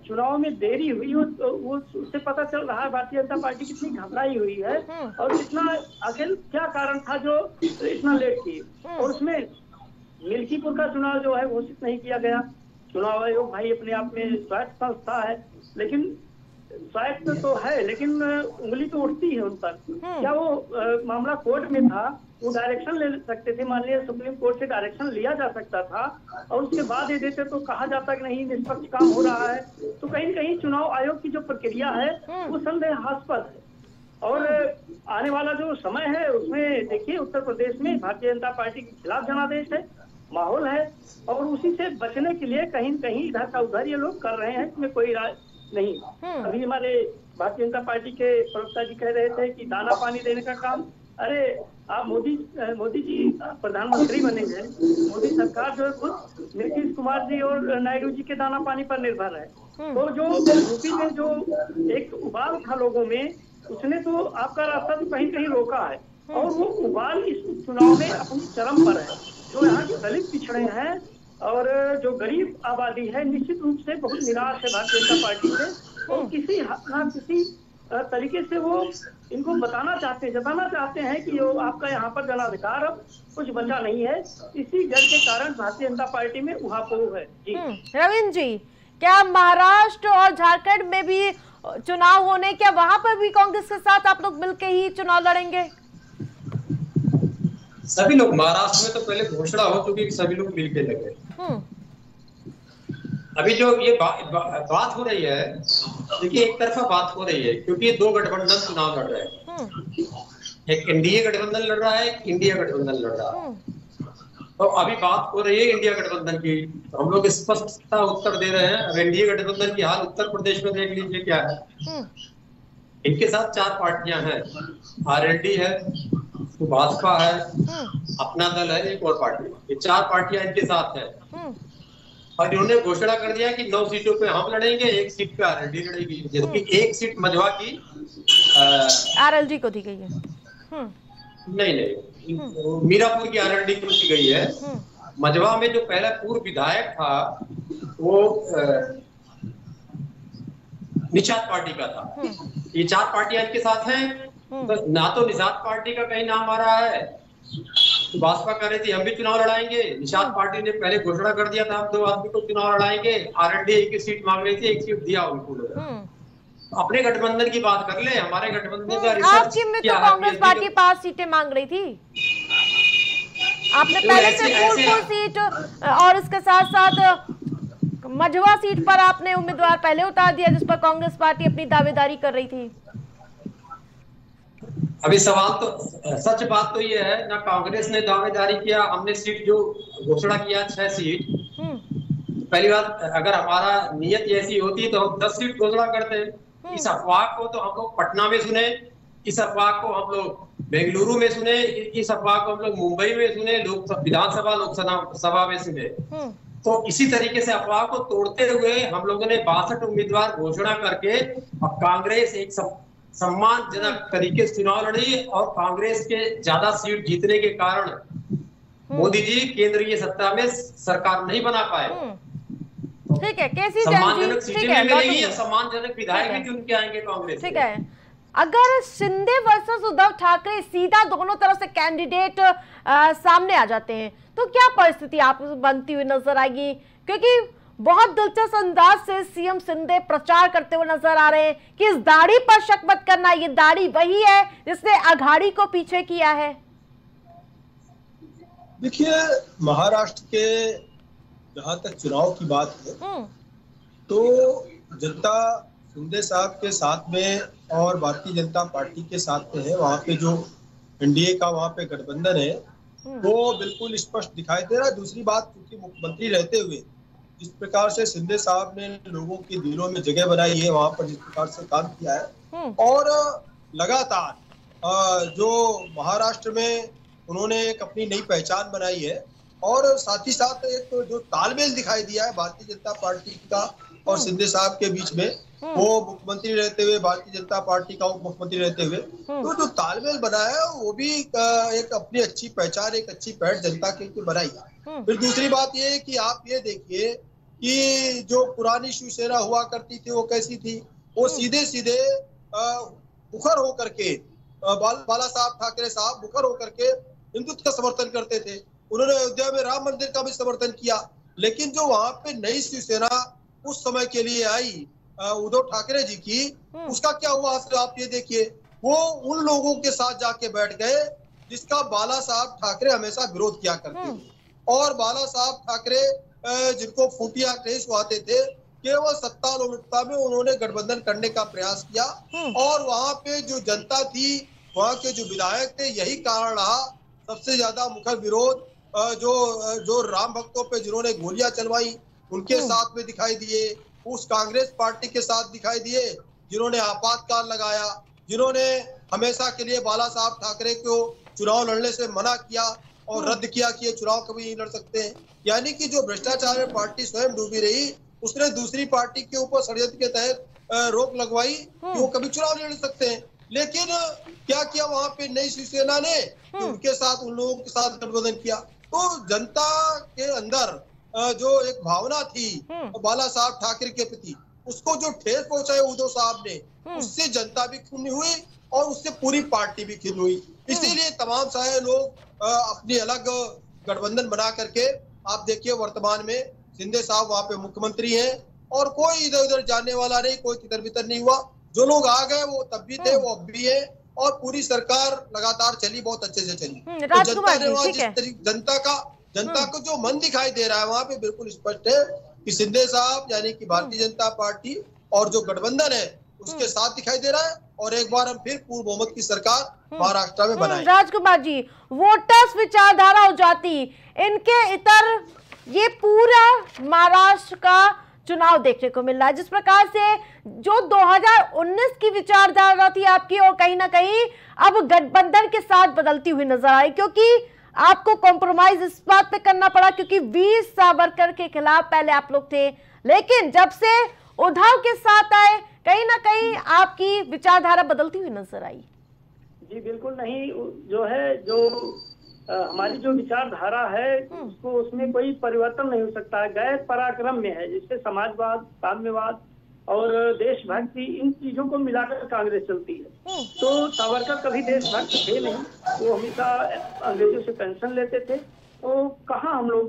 चुनाव में देरी हुई, वो उससे पता चल रहा है भारतीय जनता पार्टी कितनी घबराई हुई है और कितना आखिर क्या कारण था जो इतना लेट की। और उसमें मिल्कीपुर का चुनाव जो है घोषित नहीं किया गया। चुनाव आयोग भाई अपने आप में स्वायत्त संस्था है, लेकिन स्वायत्त तो है लेकिन उंगली तो उठती है उन पर। क्या वो मामला कोर्ट में था, वो डायरेक्शन ले सकते थे, माननीय सुप्रीम कोर्ट से डायरेक्शन लिया जा सकता था और उसके बाद ये देते तो कहा जाता कि नहीं निष्पक्ष काम हो रहा है। तो कहीं न कहीं चुनाव आयोग की जो प्रक्रिया है वो संदेहास्पद है। और आने वाला जो समय है उसमें देखिए उत्तर प्रदेश में भारतीय जनता पार्टी के खिलाफ जनादेश है, माहौल है और उसी से बचने के लिए कहीं न कहीं इधर का उधर ये लोग कर रहे हैं, इसमें कोई राय नहीं। अभी हमारे भारतीय जनता पार्टी के प्रवक्ता जी कह रहे थे कि दाना पानी देने का काम, अरे आप मोदी जी प्रधानमंत्री बने हैं, मोदी सरकार जो है खुद नीतीश कुमार जी और नायडू जी के दाना पानी पर निर्भर है। तो जो यूपी में जो एक उबाल था लोगों में, उसने तो आपका रास्ता तो कहीं कहीं रोका है और वो उबाल इस चुनाव में अपनी चरम पर है। जो यहाँ के दलित पिछड़े हैं और जो गरीब आबादी है निश्चित रूप से बहुत निराश है भारतीय जनता पार्टी से और किसी ना किसी तरीके से वो इनको बताना चाहते हैं, जताना चाहते हैं कि वो आपका यहाँ पर जनाधिकार अब कुछ बचा नहीं है। इसी डर के कारण भारतीय जनता पार्टी में उहापोह है। जी रविंद्र जी, क्या महाराष्ट्र और झारखंड में भी चुनाव होने, क्या वहां पर भी कांग्रेस के साथ आप लोग मिलकर ही चुनाव लड़ेंगे? सभी लोग, महाराष्ट्र में तो पहले घोषणा हो चुकी, सभी लोग मिलके लगे। अभी जो ये बात हो रही है, देखिए एक तरफा बात हो रही है क्योंकि 2 गठबंधन चुनाव लड़ रहे हैं। एक एनडीए गठबंधन लड़ रहा है, एक इंडिया गठबंधन लड़ रहा है। तो अभी बात हो रही है इंडिया गठबंधन की, तो हम लोग स्पष्टता उत्तर दे रहे हैं। अब एनडीए गठबंधन की हाल उत्तर प्रदेश में देख लीजिए क्या है। इनके साथ 4 पार्टियां हैं, आरएलडी है, भाजपा है, अपना दल है, एक और पार्टी। ये 4 पार्टियां इनके साथ है और इन्होंने घोषणा कर दिया कि 9 सीटों पे हम लड़ेंगे, 1 सीट पे आरएलडी लड़ेगी, जबकि 1 सीट मझवा की आरएलडी को दी गई है। नहीं, मीरापुर की आरएलडी को दी गई है। मझवा में जो पहला पूर्व विधायक था वो निषाद पार्टी का था। ये 4 पार्टियां इनके साथ हैं, तो ना तो निषाद पार्टी का कहीं नाम आ रहा है, तो भाजपा कह रही थी हम भी चुनाव लड़ाएंगे। निषाद पार्टी ने पहले घोषणा कर दिया था हम 2 आदमी को चुनाव लड़ाएंगे। आरएलडी एक सीट मांग रही थी, 1 सीट दिया उनको। अपने गठबंधन की बात कर ले, हमारे गठबंधन का रिसर्च आपकी में तो कांग्रेस पार्टी 5 सीटें मांग रही थी, आपने पहले से फूलपुर सीट और इसके साथ साथ मझवा सीट पर आपने उम्मीदवार पहले उतार दिया, जिस पर कांग्रेस पार्टी अपनी दावेदारी कर रही थी। अभी सवाल तो सच बात तो ये है ना, कांग्रेस ने दावेदारी किया, हमने सीट जो घोषणा किया 6 सीट। पहली बात, अगर हमारा नियत ऐसी होती तो हम 10 सीट घोषणा करते। इस अफवाह को तो हम लोग पटना में सुने, इस अफवाह को हम लोग बेंगलुरु में सुने, इस अफवाह को हम लोग मुंबई में सुने, विधानसभा लोकसभा में सुने। तो इसी तरीके से अफवाह को तोड़ते हुए हम लोगों ने 62 उम्मीदवार घोषणा करके अब कांग्रेस एक सम्मानजनक तरीके से चुनाव लड़ी, और कांग्रेस के ज्यादा सीट जीतने के कारण मोदी जी केंद्रीय सत्ता में सरकार नहीं बना पाए। ठीक है, कैसी सम्मानजनक सीटें भी मिलेगी, सम्मानजनक विधायक भी चुन के आएंगे कांग्रेस। ठीक है, अगर शिंदे वर्सेस उद्धव ठाकरे सीधा दोनों तरफ से कैंडिडेट सामने आ जाते हैं तो क्या परिस्थिति आप बनती हुई नजर आएगी? क्योंकि बहुत दिलचस्प अंदाज से सीएम शिंदे प्रचार करते हुए नजर आ रहे हैं कि इस दाढ़ी पर शक मत करना, ये दाढ़ी वही है जिसने अघाड़ी को पीछे किया है। देखिए, महाराष्ट्र के जहां तक चुनाव की बात है तो जनता शिंदे साहब के साथ में और भारतीय जनता पार्टी के साथ में है। वहां पे जो एनडीए का वहां पे गठबंधन है वो बिल्कुल स्पष्ट दिखाई दे रहा है। दूसरी बात, क्योंकि मुख्यमंत्री रहते हुए जिस प्रकार से शिंदे साहब ने लोगों के दिलों में जगह बनाई है, वहां पर जिस प्रकार से काम किया है, और लगातार जो महाराष्ट्र में उन्होंने एक अपनी नई पहचान बनाई है, और साथ ही साथ एक तो जो तालमेल दिखाई दिया है भारतीय जनता पार्टी का और शिंदे साहब के बीच में, वो मुख्यमंत्री रहते हुए, भारतीय जनता पार्टी का उप मुख्यमंत्री रहते हुए, तो जो तालमेल बना है वो भी एक अपनी अच्छी पहचान, एक अच्छी पहल जनता के लिए बनाई। फिर दूसरी बात ये है कि आप ये देखिए कि जो पुरानी शिवसेना हुआ करती थी वो कैसी थी, वो सीधे सीधे मुखर होकर के बाला साहब ठाकरे साहब मुखर होकर के हिंदुत्व का समर्थन करते थे। उन्होंने अयोध्या में राम मंदिर का भी समर्थन किया, लेकिन जो वहां पे नई शिवसेना उस समय के लिए आई उद्धव ठाकरे जी की, उसका क्या हुआ आप ये देखिए, वो उन लोगों के साथ जाके बैठ गए जिसका बाला साहब ठाकरे हमेशा विरोध किया करते थे। और बाला साहब ठाकरे जिनको फूटिया टेस्ट आते थे, केवल सत्तारूढ़ता में उन्होंने गठबंधन करने का प्रयास किया, और वहां पे जो जनता थी, वहां के जो विधायक थे, यही कारण रहा सबसे ज्यादा मुखर विरोध जो राम भक्तों पे जिन्होंने गोलियां चलवाई उनके साथ में दिखाई दिए, उस कांग्रेस पार्टी के साथ दिखाई दिए जिन्होंने आपातकाल लगाया, जिन्होंने हमेशा के लिए बाला साहब ठाकरे को चुनाव लड़ने से मना किया और रद्द किया कि ये चुनाव कभी नहीं लड़ सकते हैं। यानी कि जो भ्रष्टाचार में पार्टी स्वयं डूबी रही, उसने दूसरी पार्टी के ऊपर षड्यंत्र के तहत रोक लगवाई कि वो कभी चुनाव नहीं लड़ सकते हैं। लेकिन क्या किया वहां पे नई शिवसेना ने, उनके साथ उन लोगों के साथ गठबंधन किया। तो जनता के अंदर जो एक भावना थी बाला साहब ठाकरे के प्रति, उसको जो ठेस पहुंचाए उद्धव साहब ने, उससे जनता भी खिन्न हुई और उससे पूरी पार्टी भी खिन्न हुई। इसीलिए तमाम सारे लोग अपनी अलग गठबंधन बना करके, आप देखिए वर्तमान में शिंदे साहब वहां पे मुख्यमंत्री हैं और कोई इधर उधर जाने वाला नहीं, कोई तितर बितर नहीं हुआ। जो लोग आ गए वो तब भी थे, वो अब भी है, और पूरी सरकार लगातार चली, बहुत अच्छे से चली। तो जनता ने वहाँ जिस तरीके जनता को जो मन दिखाई दे रहा है वहां पे बिल्कुल स्पष्ट है कि शिंदे साहब यानी कि भारतीय जनता पार्टी और जो गठबंधन है उसके साथ दिखाई दे रहा है, और एक बार हम फिर पूर्ण बहुमत की सरकार महाराष्ट्र में बनाएंगे। राजकुमार जी, वोटर्स विचारधारा हो जाती इनके इतर ये पूरा महाराष्ट्र का चुनाव देखने को मिल रहा है, जिस प्रकार से जो 2019 की विचारधारा थी आपकी, और कहीं ना कहीं अब गठबंधन के साथ बदलती हुई नजर आई, क्योंकि आपको कॉम्प्रोमाइज इस बात पे करना पड़ा क्योंकि वीर सावरकर के खिलाफ पहले आप लोग थे, लेकिन जब से उद्धव के साथ आए कहीं ना कहीं आपकी विचारधारा बदलती हुई नजर आई। जी बिल्कुल नहीं, जो है जो हमारी जो विचारधारा है उसको उसमें कोई परिवर्तन नहीं हो सकता है, गैर पराक्रम में है, जिससे समाजवाद, साम्यवाद और देशभक्ति, इन चीजों को मिलाकर कांग्रेस चलती है। तो सावरकर कभी देशभक्त थे नहीं, वो हमेशा अंग्रेजों से पेंशन लेते थे। तो कहाँ हम लोग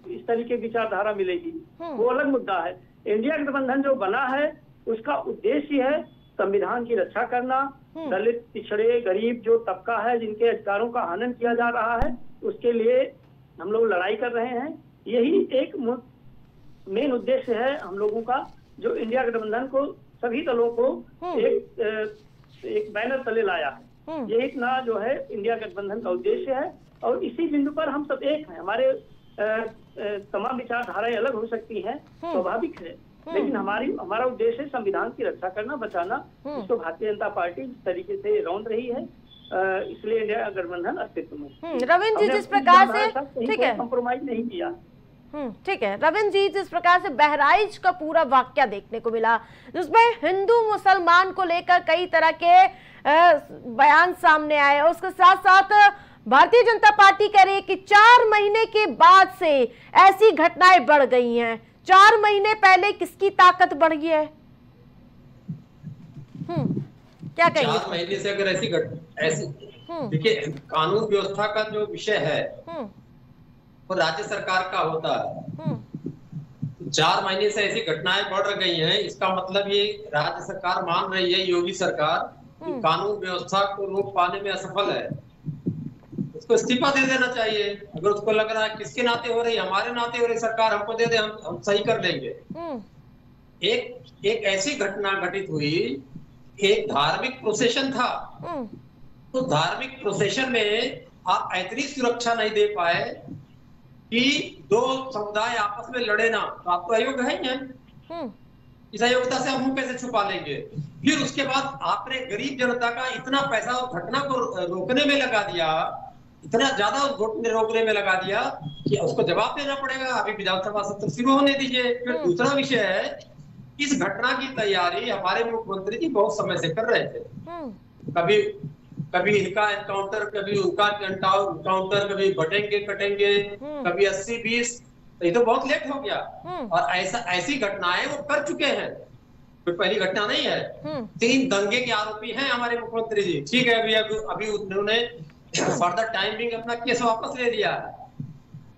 इस तरीके की विचारधारा मिलेगी, वो अलग मुद्दा है। इंडिया गठबंधन जो बना है उसका उद्देश्य है संविधान की रक्षा करना, दलित, पिछड़े, गरीब जो तबका है जिनके अधिकारों का हनन किया जा रहा है, उसके लिए हम लोग लड़ाई कर रहे हैं। यही एक मेन उद्देश्य है हम लोगों का, जो इंडिया गठबंधन को, सभी दलों को एक बैनर तले लाया है। ये इतना जो है इंडिया गठबंधन का उद्देश्य है, और इसी बिंदु पर हम सब एक हैं। हमारे तमाम विचारधाराएं अलग हो सकती हैं, स्वाभाविक है, लेकिन हमारा उद्देश्य है संविधान की रक्षा करना, बचाना। इसको भारतीय जनता पार्टी इस तरीके से रौंद रही है, इसलिए इंडिया गठबंधन अस्तित्व में। रविंद्र जी, जिस प्रकार से, ठीक है, कॉम्प्रोमाइज नहीं किया। ठीक है रविंद्र जी, जिस प्रकार से बहराइच का पूरा वाकया देखने को मिला, जिसमें हिंदू मुसलमान को लेकर कई तरह के बयान सामने आए, और उसके साथ साथ भारतीय जनता पार्टी कह रही है कि 4 महीने के बाद से ऐसी घटनाएं बढ़ गई हैं। 4 महीने पहले किसकी ताकत बढ़ी है? क्या कहेंगे? 4 महीने से अगर ऐसी देखिए, कानून व्यवस्था का जो विषय है वो राज्य सरकार का होता है। 4 महीने से ऐसी घटनाएं बढ़ गई हैं, इसका मतलब ये राज्य सरकार मान रही है, योगी सरकार, कि कानून व्यवस्था को रोक पाने में असफल है, उसको इस्तीफा दे देना चाहिए। अगर उसको लग रहा है किसके नाते हो रही, हमारे नाते हो रही, सरकार हमको दे दे, हम सही कर लेंगे। एक ऐसी घटना घटित हुई, एक धार्मिक प्रोसेशन था, तो धार्मिक प्रोसेशन में आप इतनी सुरक्षा नहीं दे पाए कि 2 समुदाय आपस में लड़े ना, तो आपको अयोग्य है ही है। इस अयोग्यता से हम कैसे छुपा लेंगे? फिर उसके बाद आपने गरीब जनता का इतना पैसा उस घटना को रोकने में लगा दिया, इतना ज्यादा उस घटने रोकने में लगा दिया कि उसको जवाब देना पड़ेगा। अभी विधानसभा सत्र शुरू होने दीजिए। फिर दूसरा विषय है, इस घटना की तैयारी हमारे मुख्यमंत्री जी बहुत समय से कर रहे थे। कभी इनका एनकाउंटर, कभी उनका एनकाउंटर, कभी बटेंगे कटेंगे, कभी 80-20, तो ये तो बहुत लेट हो गया। और ऐसी घटनाएं वो कर चुके हैं, कोई पहली घटना नहीं है। 3 दंगे के आरोपी हैं हमारे मुख्यमंत्री जी। ठीक है, अभी उन्होंने फर्दर टाइमिंग अपना केस वापस ले लिया।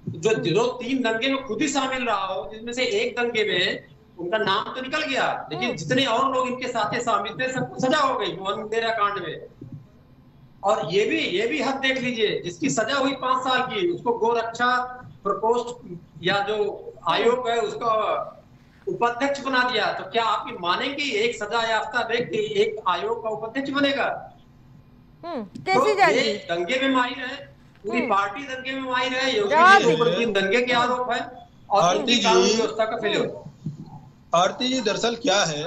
जो 3 दंगे में खुद ही शामिल रहा हो, जिसमें से एक दंगे में उनका नाम तो निकल गया, लेकिन जितने और लोग इनके साथ शामिल थे सबको सजा हो गई मोहन मुंडेरा कांड में। और ये भी हद देख लीजिए, जिसकी सजा हुई 5 साल की, उसको गोरक्षा प्रकोष्ठ या जो आयोग है उसका उपाध्यक्ष बना दिया। तो क्या आप मानेंगे एक सजा याफ्ता व्यक्ति एक आयोग का उपाध्यक्ष बनेगा? कैसी तो ये दंगे में माहिर है, पूरी पार्टी दंगे में माहिर है, योगी जी के ऊपर 3 दंगे के आरोप है, और उनकी कानून व्यवस्था का फेलियर। आरती जी, दरअसल क्या है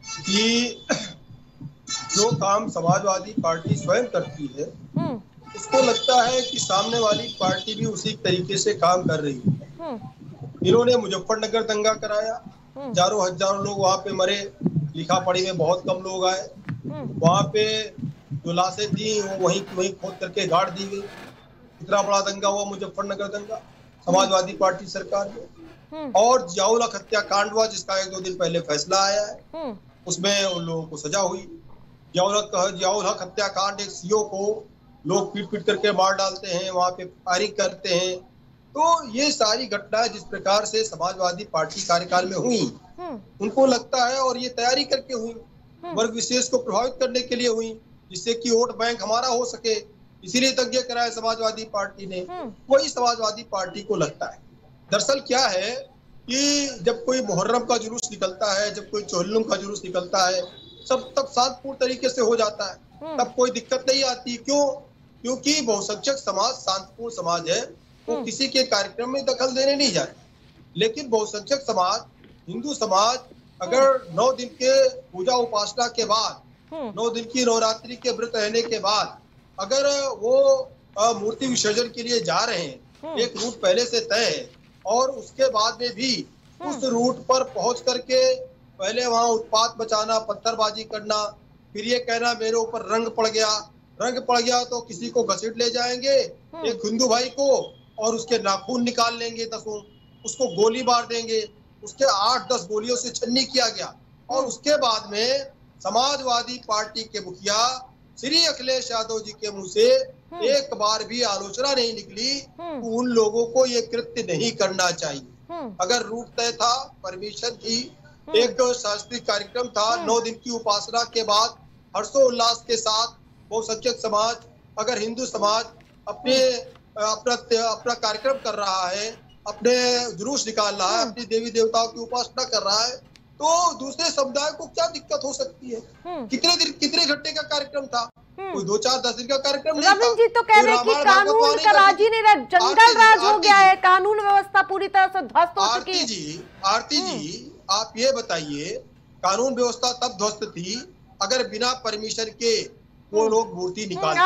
कि जो काम समाजवादी पार्टी स्वयं करती है, उसको लगता है कि सामने वाली पार्टी भी उसी तरीके से काम कर रही है। इन्होंने मुजफ्फरनगर दंगा कराया, हजारों लोग वहां पे मरे, लिखा पढ़ी में बहुत कम लोग आए। वहां पे जो लाशें थी वो वहीं खोद करके गाड़ दी गई। इतना बड़ा दंगा हुआ मुजफ्फरनगर दंगा समाजवादी पार्टी सरकार में। और जियाउल हक हत्याकांड हुआ, जिसका 1-2 दिन पहले फैसला आया है, उसमें उन लोगों को सजा हुई। जियाउल हक हत्याकांड, एक सीओ को लोग पीट करके मार डालते हैं, वहां पे फायरिंग करते हैं। तो ये सारी घटनाएं जिस प्रकार से समाजवादी पार्टी कार्यकाल में हुई, उनको लगता है, और ये तैयारी करके हुई, वर्ग विशेष को प्रभावित करने के लिए हुई, जिससे कि वोट बैंक हमारा हो सके, इसीलिए तज्ञ कराया समाजवादी पार्टी ने। वही समाजवादी पार्टी को लगता है। दरअसल क्या है कि जब कोई मुहर्रम का जुलूस निकलता है, जब कोई चोहल्लुम का जुलूस निकलता है, तब शांतिपूर्ण तरीके से हो जाता है, तब कोई दिक्कत नहीं आती। क्यों? क्योंकि बहुसंख्यक समाज शांतिपूर्ण समाज है, वो किसी के कार्यक्रम में दखल देने नहीं जाते। लेकिन बहुसंख्यक समाज, हिंदू समाज, अगर 9 दिन के पूजा उपासना के बाद, 9 दिन की नवरात्रि के व्रत रहने के बाद अगर वो मूर्ति विसर्जन के लिए जा रहे हैं, एक रूट पहले से तय है, और उसके बाद में भी उस रूट पर पहुंच करके पहले वहां उत्पात मचाना, पत्थरबाजी करना, फिर ये कहना मेरे ऊपर रंग पड़ गया, रंग पड़ गया तो किसी को घसीट ले जाएंगे, एक हिंदू भाई को, और उसके नाखून निकाल लेंगे 10, उसको गोली मार देंगे। उसके 8-10 गोलियों से छन्नी किया गया। और उसके बाद में समाजवादी पार्टी के मुखिया श्री अखिलेश यादव जी के मुंह से एक बार भी आलोचना नहीं निकली कि उन लोगों को ये कृत्य नहीं करना चाहिए। अगर रूट तय था, परमिशन थी, एक सांस्कृतिक कार्यक्रम था, 9 दिन की उपासना के बाद हर्षोल्लास के साथ बहुसंख्यक समाज, अगर हिंदू समाज अपना कार्यक्रम कर रहा है, अपने जुलूस निकाल रहा है, अपनी देवी देवताओं की उपासना कर रहा है, तो दूसरे समुदाय को क्या दिक्कत हो सकती है? कितने घंटे का कार्यक्रम था? कोई 2-4-10 दिन का कार्यक्रम नहीं था। रविंद्र जी तो कह रहे हैं कि कानून का राज ही नहीं रहा, जंगल राज हो गया है, कानून व्यवस्था पूरी तरह से ध्वस्त हो चुकी है। आरती जी आप ये बताइए, कानून व्यवस्था तब ध्वस्त थी अगर बिना परमिशन के वो लोग मूर्ति निकालते।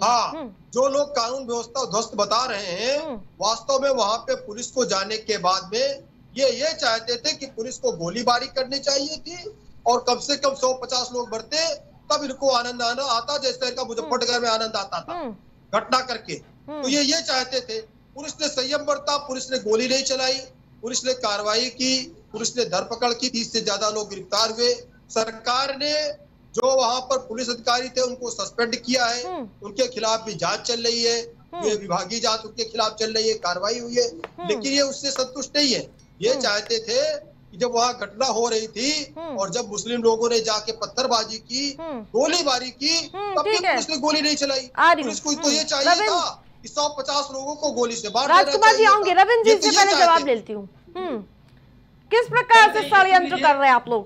हाँ, जो लोग कानून व्यवस्था ध्वस्त बता रहे हैं, वास्तव में वहां पे पुलिस को जाने के बाद में ये चाहते थे कि पुलिस को गोलीबारी करनी चाहिए थी और कम से कम 150 लोग मरते, तब इनको आनंद आता जैसे इनका मुजफ्फरनगर में आनंद आता था घटना करके। तो ये चाहते थे। पुलिस ने संयम बरता, पुलिस ने गोली नहीं चलाई, पुलिस ने कार्रवाई की, पुलिस ने धरपकड़ की, 30 से ज्यादा लोग गिरफ्तार हुए। सरकार ने जो वहां पर पुलिस अधिकारी थे उनको सस्पेंड किया है, उनके खिलाफ भी जांच चल रही है, ये विभागीय जांच उनके खिलाफ चल रही है, कार्रवाई हुई है। लेकिन ये उससे संतुष्ट नहीं है। ये चाहते थे कि जब वहां घटना हो रही थी और जब मुस्लिम लोगों ने जाके पत्थरबाजी की, गोलीबारी की, तब भी पुलिस ने गोली नहीं चलाई। पुलिस को तो ये चाहिए था कि 150 लोगों को गोली से मार देना चाहिए। राजकुमार जी आऊंगे, रविंद्र जी से पहले जवाब लेती हूँ। किस प्रकार से षड्यंत्र कर रहे हैं आप लोग?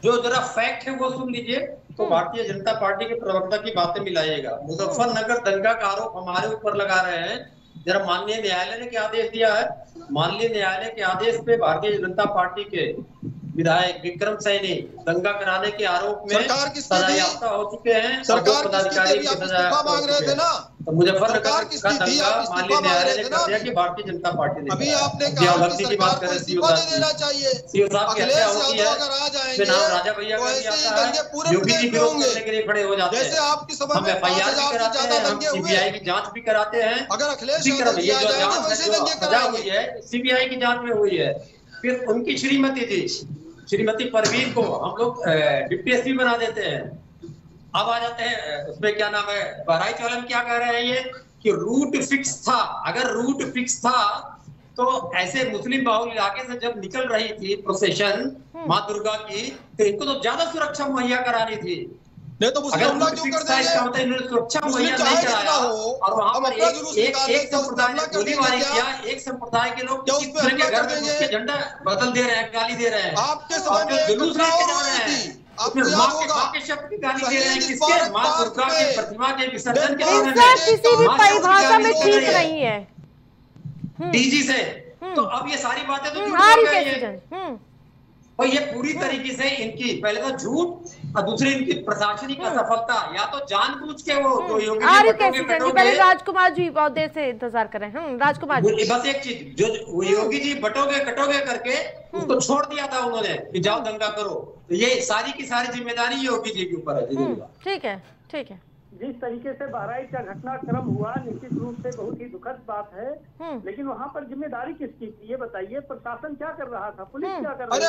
जो जरा फैक्ट है वो सुन लीजिए। तो भारतीय जनता पार्टी के प्रवक्ता की बातें मिलाइएगा। मुजफ्फरनगर दंगा का आरोप हमारे ऊपर लगा रहे हैं। जरा माननीय न्यायालय ने क्या आदेश दिया है? माननीय न्यायालय के आदेश पे भारतीय जनता पार्टी के विधायक विक्रम सैनी दंगा कराने के आरोप में सजायाफ्ता हो चुके हैं। सरकार पदाधिकारी की सजा मांग रहे थे ना, तो मुजफ्फरनगर का दंगा माननीय न्यायालय ने कर दिया कि भारतीय जनता पार्टी ने। अभी आपने कहा कि सरकार को इस्तीफा दे देना चाहिए। अखिलेश यादव अगर आ जाएंगे राजा भैया का भी आता है, योगी जी विरोध करने के लिए खड़े हो जाते हैं। जैसे आपकी सभा हम FIR भी कराते हैं, हम CBI की जांच भी कराते हैं। अगर अखिलेश यादव ये जो जांच सजा हुई है CBI की जांच में हुई है। फिर उनकी श्रीमती परवीन को हम लोग डिप्टी एसपी बना देते हैं। अब आ जाते हैं उसमें क्या नाम है, बहराइच वाले में क्या कह रहे हैं ये कि रूट फिक्स था। अगर रूट फिक्स था तो ऐसे मुस्लिम बाहुल इलाके से जब निकल रही थी प्रोसेशन माँ दुर्गा की, तो इनको तो ज्यादा सुरक्षा मुहैया करानी थी। नहीं तो मुस्लिम हमला क्यों कर देंगे? इन्होंने सुरक्षा मुहैया नहीं कराया और वहां पर एक संप्रदाय ने गोलीबारी किया। एक संप्रदाय के लोग दूसरे के घर में उसके झंडा बदल दे रहे हैं, गाली दे रे हैं। आपके समय में जुलूस लेके जा रहे हैं, माँ के शब्द की गाली दे रहे हैं। किसके? माँ दुर्गा की प्रतिमा के विसर्जन के बारे में किसी भी परिभाषा में ठीक नहीं है डीजी से। तो अब ये सारी बातें तो झूठ हो गई है। और ये पूरी तरीके से इनकी पहले तो झूठ और दूसरी इनकी प्रशासनिक असफलता, या तो जानबूझ के वो जो योगी जी पहले राजकुमार जी बहुत देर से इंतजार कर रहे हैं। राजकुमार जी बस एक चीज, जो योगी जी बटोगे कटोगे करके उसको छोड़ दिया था उन्होंने कि जाओ दंगा करो, तो ये सारी की सारी जिम्मेदारी योगी जी के ऊपर है। ठीक है, ठीक है। जिस तरीके से बहराइच का घटनाक्रम हुआ निश्चित रूप से बहुत ही दुखद बात है, लेकिन वहाँ पर जिम्मेदारी किसकी थी ये बताइए? प्रशासन क्या कर रहा था? पुलिस क्या कर रही थी? अरे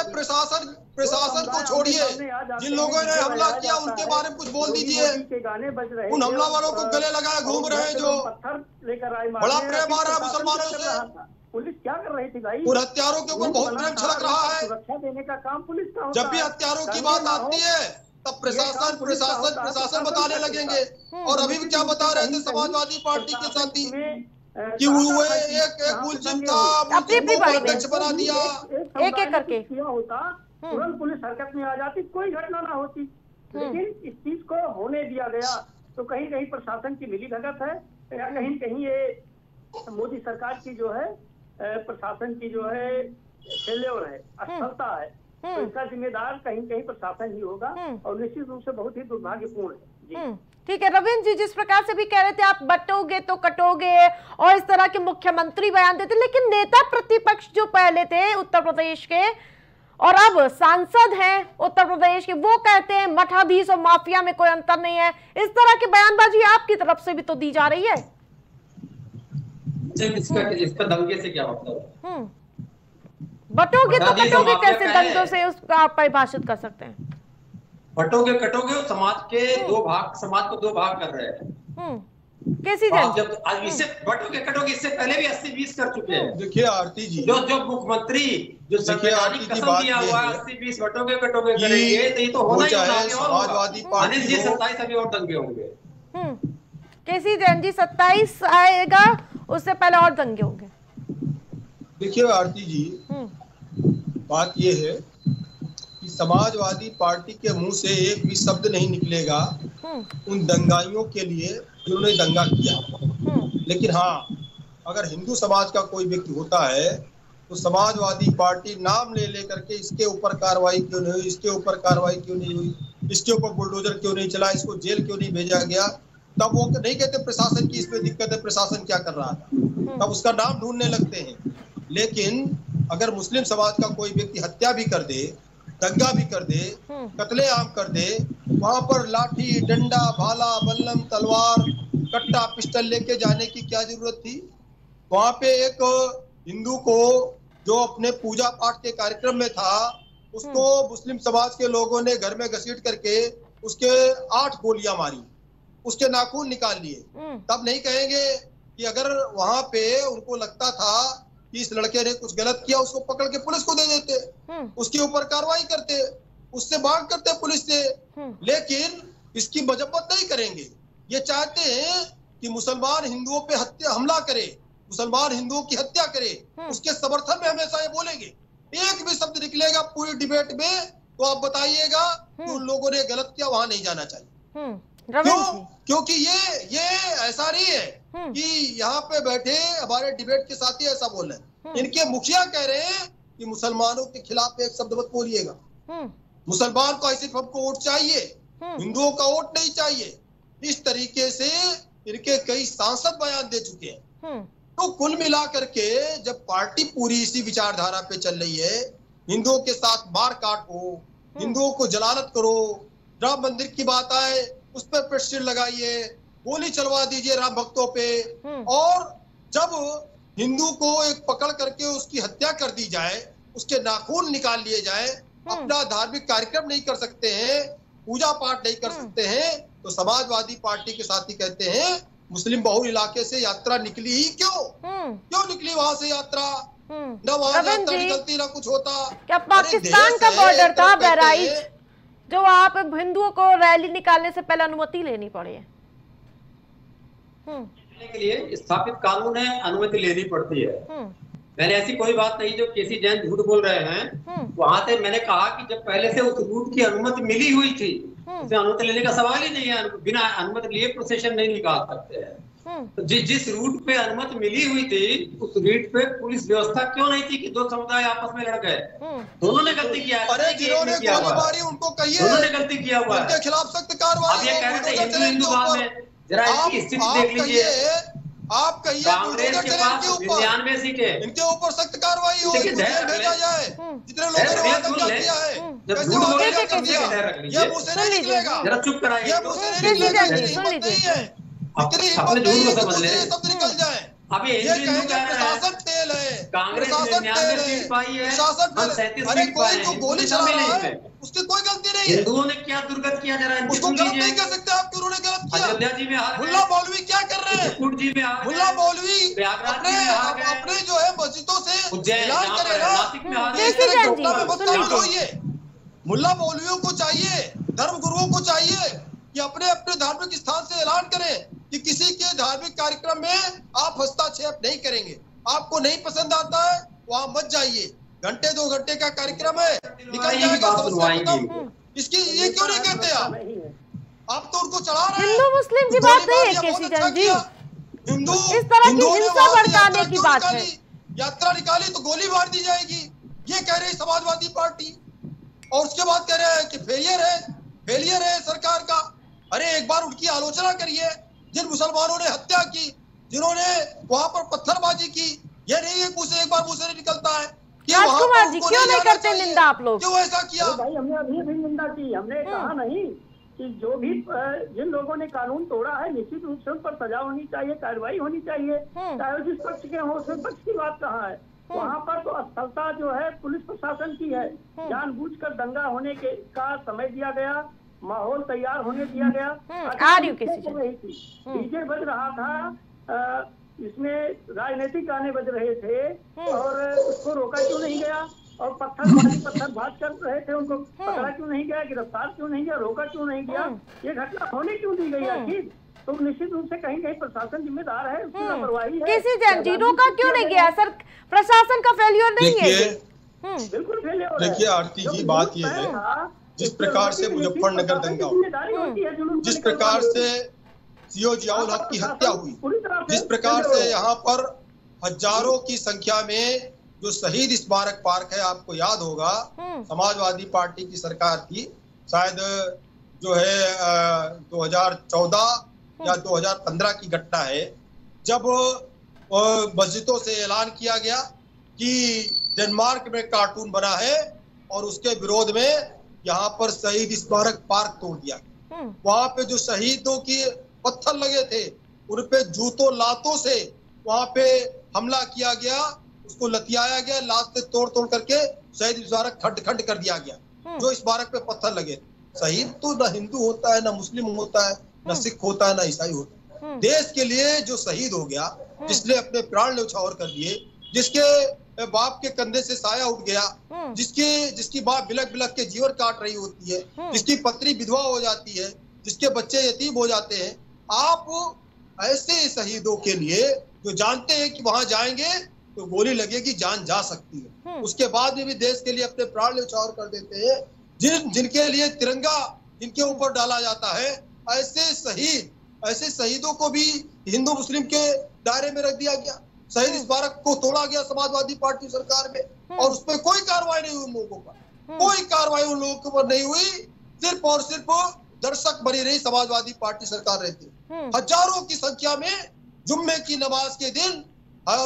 प्रशासन को छोड़िए, जिन लोगों ने हमला किया उनके बारे में कुछ बोल दीजिए। के गाने बज रहे, उन हमला वालों को गले लगाए घूम रहे हैं, जो पत्थर लेकर आए, बड़ा प्रेम आ रहा है मुसलमानों से। पुलिस क्या कर रही थी भाई? उन हत्यारों के ऊपर बहुत प्रेम छलक रहा है। सुरक्षा देने का काम पुलिस का होता है। जब भी हत्यारों की बात आती है तब प्रशासन बताने लगेंगे। और अभी भी क्या बता रहे थे समाजवादी पार्टी के साथी कि वो एक मुलजिम था, मुलजिम को अध्यक्ष बना दिया। एक एक करके किया होता तुरंत पुलिस हरकत में आ जाती, कोई घटना ना होती। लेकिन इस चीज को होने दिया गया। तो कहीं कहीं प्रशासन की मिलीभगत है, या कहीं कहीं ये मोदी सरकार की जो है प्रशासन की जो है फेल्योर है, असफलता है। तो इसका जिम्मेदार कहीं कहीं प्रशासन ही होगा और निश्चित रूप से बहुत ही दुर्भाग्यपूर्ण है। ठीक है रविंद्र जी, जिस प्रकार से भी कह रहे थे आप बटोगे तो कटोगे और इस तरह के मुख्यमंत्री बयान देते, लेकिन नेता प्रतिपक्ष जो पहले थे उत्तर प्रदेश के, और अब सांसद हैं उत्तर प्रदेश के, वो कहते हैं मठाधीश और माफिया में कोई अंतर नहीं है। इस तरह की बयानबाजी आपकी तरफ से भी तो दी जा रही है। इसका दंगे से क्या मतलब? बटोगे तो कटोगे कैसे? दंगों से उसका आप परिभाषित कर सकते हैं। बटोगे कटोगे, समाज के दो भाग, समाज को दो भाग कर रहे हैं। कैसी जब आज इससे बटोगे कटोगे, इससे पहले भी 80-20 कर चुके हैं। देखिए आरती जी, जो मुख्यमंत्री जो संवैधानिक कसम दिया हुआ है 80-20 बटोगे कटोगे करेंगे, तो ये तो होना ही होना। समाजवादी पार्टी 27 अभी और दंगे होंगे। कैसी जैन जी 27 आएगा, उससे पहले और दंगे होंगे। देखिए आरती जी, बात ये है कि समाजवादी पार्टी के मुंह से एक भी शब्द नहीं निकलेगा उन दंगाइयों के लिए जिन्होंने दंगा किया। लेकिन हाँ, अगर हिंदू समाज का कोई व्यक्ति होता है तो समाजवादी पार्टी नाम ले लेकर के इसके ऊपर कार्रवाई क्यों नहीं हुई, इसके ऊपर कार्रवाई क्यों नहीं हुई, इसके ऊपर बुलडोजर क्यों नहीं चला, इसको जेल क्यों नहीं भेजा गया, तब वो नहीं कहते प्रशासन की इसमें दिक्कत है, प्रशासन क्या कर रहा था, तब उसका नाम ढूंढने लगते हैं। लेकिन अगर मुस्लिम समाज का कोई व्यक्ति हत्या भी कर दे, दंगा भी कर दे, कत्लेआम कर दे, वहां पर लाठी डंडा भाला बल्लम तलवार कट्टा पिस्टल लेके जाने की क्या जरूरत थी? वहां पे एक हिंदू को जो अपने पूजा पाठ के कार्यक्रम में था, उसको मुस्लिम समाज के लोगों ने घर में घसीट करके उसके 8 गोलियां मारी, उसके नाखून निकाल लिए। तब नहीं कहेंगे कि अगर वहां पे उनको लगता था कि इस लड़के ने कुछ गलत किया, उसको पकड़ के पुलिस को दे देते, उसके ऊपर कार्रवाई करते, उससे मांग करते पुलिस से। लेकिन इसकी मजम्मत नहीं करेंगे। ये चाहते हैं कि मुसलमान हिंदुओं पे हमला करे, मुसलमान हिंदुओं की हत्या करे, उसके समर्थन में हमेशा ये बोलेंगे। एक भी शब्द निकलेगा पूरी डिबेट में तो आप बताइएगा कि उन लोगों ने गलत किया, वहां नहीं जाना चाहिए। क्यों? क्योंकि ये ऐसा नहीं है कि यहाँ पे बैठे हमारे डिबेट के साथी ऐसा बोल रहे हैं। इनके मुखिया कह रहे हैं कि मुसलमानों के खिलाफ एक शब्द मत बोलिएगा, मुसलमान को सिर्फ हमको वोट चाहिए, हिंदुओं का वोट नहीं चाहिए। इस तरीके से इनके कई सांसद बयान दे चुके हैं। तो कुल मिला करके जब पार्टी पूरी इसी विचारधारा पे चल रही है, हिंदुओं के साथ मार काट हो, हिंदुओं को जलालत करो, राम मंदिर की बात आए उस पर प्रेशर लगाइए, गोली चलवा दीजिए राम भक्तों पे, और जब हिंदू को एक पकड़ करके उसकी हत्या कर दी जाए, उसके नाखून निकाल लिए जाए, अपना धार्मिक कार्यक्रम नहीं कर सकते हैं, पूजा पाठ नहीं कर सकते हैं, तो समाजवादी पार्टी के साथी कहते हैं मुस्लिम बहुल इलाके से यात्रा निकली ही क्यों निकली वहां से यात्रा? न वहां यात्रा निकलती ना कुछ होता। क्या पाकिस्तान का बॉर्डर था बहराइच, जो आप हिंदुओं को रैली निकालने से पहले अनुमति लेनी पड़ी है? के लिए स्थापित कानून है, अनुमति लेनी पड़ती है। मैंने ऐसी कोई बात नहीं जो केसी जैन झूठ बोल रहे हैं। वहां से मैंने कहा कि जब पहले से उस रूट की अनुमति मिली हुई थी, उसे अनुमति लेने का सवाल ही नहीं है। बिना अनुमति लिए प्रोसेशन नहीं निकाल सकते हैं। तो जिस रूट पे अनुमति मिली हुई थी, उस रूट पे पुलिस व्यवस्था क्यों नहीं थी कि दो समुदाय आपस में लड़ गए? दोनों ने गलती किया है। अरे जिन्होंने गोली मारी उनको कहिए, दोनों ने गलती किया हुआ है, उनके खिलाफ सख्त कार्रवाई। आप ये कह रहे थे हिंदू बाद में, जरा इसकी स्थिति देख लीजिए। आप कहिए कांग्रेस के पास 99 सीटें, इनके ऊपर सख्त कार्रवाई हो, जेल भेजा जाए। जितने लोगों ने वहां दंगा किया है, ये मुंह से नहीं निकलेगा, जरा चुप कराइए। ये मुंह से नहीं निकलेगा, हिम्मत नहीं है, इतनी हिम्मत नहीं है कि मुंह से शब्द निकल जाए। अभी ये कहेंगे प्रशासन फेल है, कांग्रेस प्रशासन फेल है, प्रशासन फेल है। अरे कोई जो गोली चला रहा है उसकी कोई गलती नहीं है। हिंदुओं ने क्या दुर्गत किया, जरा उसको गलत नहीं कह सकते आप कि उन्होंने गलत किया। अयोध्या जी में मुल्ला मौलवी क्या कर रहे हैं? जी में मुल्ला मौलवी अपने जो है मस्जिदों से ऐलान करेगा, मुल्ला मौलवियों को चाहिए, धर्म गुरुओं को चाहिए कि अपने अपने धार्मिक स्थान से ऐलान करें कि किसी के धार्मिक कार्यक्रम में आप हस्तक्षेप नहीं करेंगे। आपको नहीं पसंद आता है वहां मत जाइए, घंटे 2 घंटे का कार्यक्रम है, निकल जाएगा, समस्या खत्म। इसकी ये क्यों नहीं कहते आप तो उनको चढ़ा रहे हैं। हिंदू मुस्लिम की बात नहीं है केसी जैन जी, हिंदू इस तरह की हिंसा भड़काने की बात है। यात्रा निकाली तो गोली मार दी जाएगी, ये कह रही समाजवादी पार्टी, और उसके बाद कह रहे हैं कि फेलियर है सरकार का। अरे एक बार उनकी आलोचना करिए, जिन मुसलमानों ने हत्या की, जिन्होंने वहां पर पत्थरबाजी की। ये नहीं है मुझसे एक बार मुंह से नहीं निकलता है राजकुमार जी क्यों नहीं करते निंदा आप लोग? क्यों ऐसा किया? भाई हमने अभी अभी निंदा की, हमने कहा नहीं कि जो भी जिन लोगों ने कानून तोड़ा है निश्चित रूप से उन पर सजा होनी चाहिए, कार्रवाई होनी चाहिए, चाहे जिस पक्ष के हो उसमें पक्ष की बात कहाँ है। वहाँ पर तो असफलता जो है पुलिस प्रशासन की है। जानबूझकर दंगा होने के का समय दिया गया, माहौल तैयार होने दिया गया। डीजे बज रहा था, इसमें राजनीतिक गाने बज रहे थे और उसको रोका क्यों नहीं गया? और पत्थरबाज कर रहे थे, उनको पकड़ा क्यों नहीं गया? गिरफ्तार क्यों नहीं गया? रोका क्यों नहीं गया? ये घटना होने क्यों दी गई आखिर? तो निश्चित रूप से कहीं कहीं प्रशासन जिम्मेदार है, उसकी लापरवाही है। किसी जन रोका क्यों नहीं गया सर? प्रशासन का फेल्योर नहीं है? बिल्कुल फेल्योर है। देखिए आरती जी, बात ये है जिस प्रकार से मुजफ्फरनगर दंगा हुआ, जिस प्रकार से सीओ जियाउल हक की हत्या हुई, जिस प्रकार से यहाँ पर हजारों की संख्या में जो शहीद स्मारक पार्क है, आपको याद होगा समाजवादी पार्टी की सरकार की शायद जो है 2014 या 2015 की घटना है, जब मस्जिदों से ऐलान किया गया कि डेनमार्क में कार्टून बना है और उसके विरोध में यहाँ पर शहीद स्मारक पार्क तोड़ दिया। वहां पे जो शहीदों की पत्थर लगे थे उन पे जूतों लातों से वहां पे हमला किया गया, उसको लतियाया गया, लात से तोड़ तोड़ करके शहीद स्मारक खंड खंड कर दिया गया। जो स्मारक पे पत्थर लगे, शहीद तो न हिंदू होता है, न मुस्लिम होता है, न सिख होता है, न ईसाई होता है। देश के लिए जो शहीद हो गया, जिसने अपने प्राण न्यौछावर कर दिए, जिसके बाप के कंधे से साया उठ गया, जिसकी बाप बिलक बिलक के जीवन काट रही होती है, जिसकी पत्नी विधवा हो जाती है, जिसके बच्चे यतीम हो जाते हैं, आप ऐसे शहीदों के लिए जो जानते हैं कि वहां जाएंगे तो गोली लगेगी, जान जा सकती है, उसके बाद भी देश के लिए अपने प्राण न्यौछावर कर देते हैं, जिनके लिए तिरंगा जिनके ऊपर डाला जाता है, ऐसे शहीदों को भी हिंदू मुस्लिम के दायरे में रख दिया गया। शहीद स्मारक को तोड़ा गया समाजवादी पार्टी सरकार में और उसमें कोई कार्रवाई नहीं हुई उन लोगों पर, कोई कार्रवाई उन लोगों के ऊपर नहीं हुई। सिर्फ और सिर्फ दर्शक बनी रही समाजवादी पार्टी सरकार रहती। हजारों की संख्या में जुम्मे की नमाज के दिन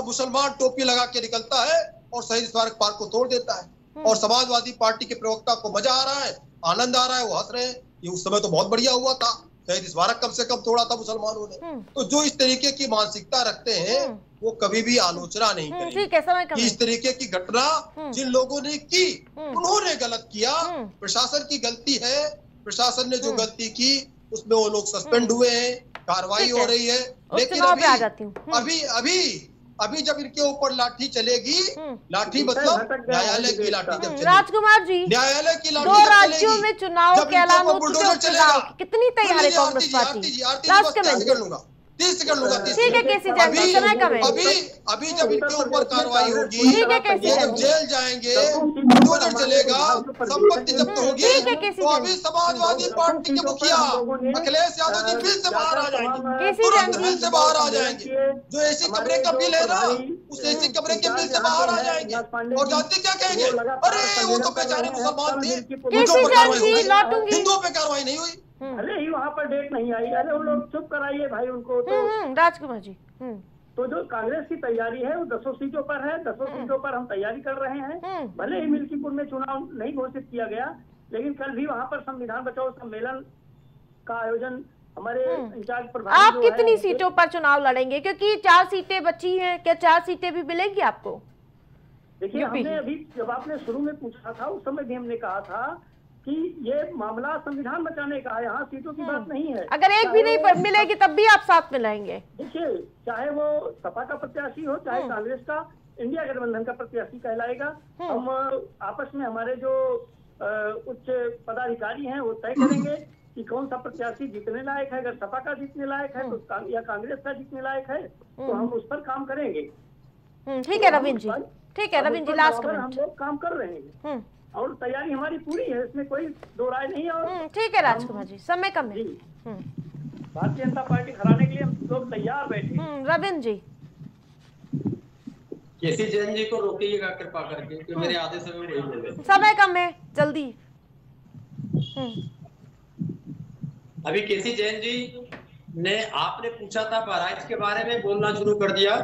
मुसलमान टोपी लगा के निकलता है और शहीद स्मारक पार्क को तोड़ देता है। और समाजवादी पार्टी के प्रवक्ता को मजा आ रहा है, आनंद आ रहा है, वो हंस रहे हैं, ये उस समय तो बहुत बढ़िया हुआ था, शहीद स्मारक कम से कम तोड़ा था मुसलमानों ने। तो जो इस तरीके की मानसिकता रखते हैं वो कभी भी आलोचना नहीं करेंगे कि इस तरीके की घटना जिन लोगों ने की उन्होंने गलत किया, प्रशासन की गलती है, प्रशासन ने जो गलती की उसमें वो लोग सस्पेंड हुए हैं, कार्रवाई हो रही है। लेकिन अभी जब इनके ऊपर लाठी चलेगी, लाठी मतलब न्यायालय की लाठी जब चलेगी, राजकुमार जी, न्यायालय की लाठी 2 राज्यों में चुनाव के ऐलान हो चुके हैं, कितनी तैयार है Congress party? Last comment 30 second लूंगा। ठीक है केसी जैन, समय कम है। अभी जब इनके ऊपर कार्रवाई होगी, ये जब जेल जाएंगे, आंदोलन चलेगा, संपत्ति जब्त होगी, तो अभी समाजवादी पार्टी के मुखिया अखिलेश यादव जी फिर से बाहर आ जाएंगे, तुरंत फिर से बाहर आ जाएंगे। जो एसी कमरे का बिल है ना, उस एसी कमरे के बिल से बाहर आ जाएंगे और जानते क्या कहेंगे, अरे वो तो बेचारे मुसलमान थे, हिंदुओं पे कार्रवाई नहीं हुई। अरे ही वहाँ पर डेट नहीं आई, अरे उन लोग चुप कराइए भाई उनको। तो राजकुमार जी, तो जो कांग्रेस की तैयारी है वो 10 सीटों पर है, 10 सीटों पर हम तैयारी कर रहे हैं। भले ही मिल्कीपुर में चुनाव नहीं घोषित किया गया, लेकिन कल भी वहाँ पर संविधान बचाओ सम्मेलन का आयोजन हमारे इंचार्ज प्रभारी। आप कितनी सीटों पर चुनाव लड़ेंगे? क्योंकि 4 सीटें बची हैं, क्या 4 सीटें भी मिलेंगी आपको? देखिए हमने अभी जब आपने शुरू में पूछा था उस समय भी हमने कहा था कि ये मामला संविधान बचाने का है, यहाँ सीटों की बात नहीं है। अगर एक भी नहीं मिलेगी तब भी आप साथ में लाएंगे? देखिए चाहे वो सपा का प्रत्याशी हो, चाहे कांग्रेस का, इंडिया गठबंधन का प्रत्याशी कहलाएगा। हम आपस में हमारे जो उच्च पदाधिकारी हैं वो तय करेंगे कि कौन सा प्रत्याशी जीतने लायक है। अगर सपा का जीतने लायक है तो या कांग्रेस का जीतने लायक है तो हम उस पर काम करेंगे। ठीक है रविंद्र जी, ठीक है रविंद्र जी, लास्ट कमेंट। हम लोग काम कर रहे हैं और तैयारी हमारी पूरी है, इसमें कोई दो राय नहीं है। और ठीक है राजकुमार जी, समय कम है। भारतीय जनता पार्टी हराने के लिए हम लोग तैयार बैठे। रविंद्र जी, केसी जैन जी को रोकिएगा कृपा करके, क्योंकि मेरे आधे समय में नहीं बोले। समय कम है, जल्दी। अभी केसी जैन जी ने आपने पूछा था बहराइच के बारे में, बोलना शुरू कर दिया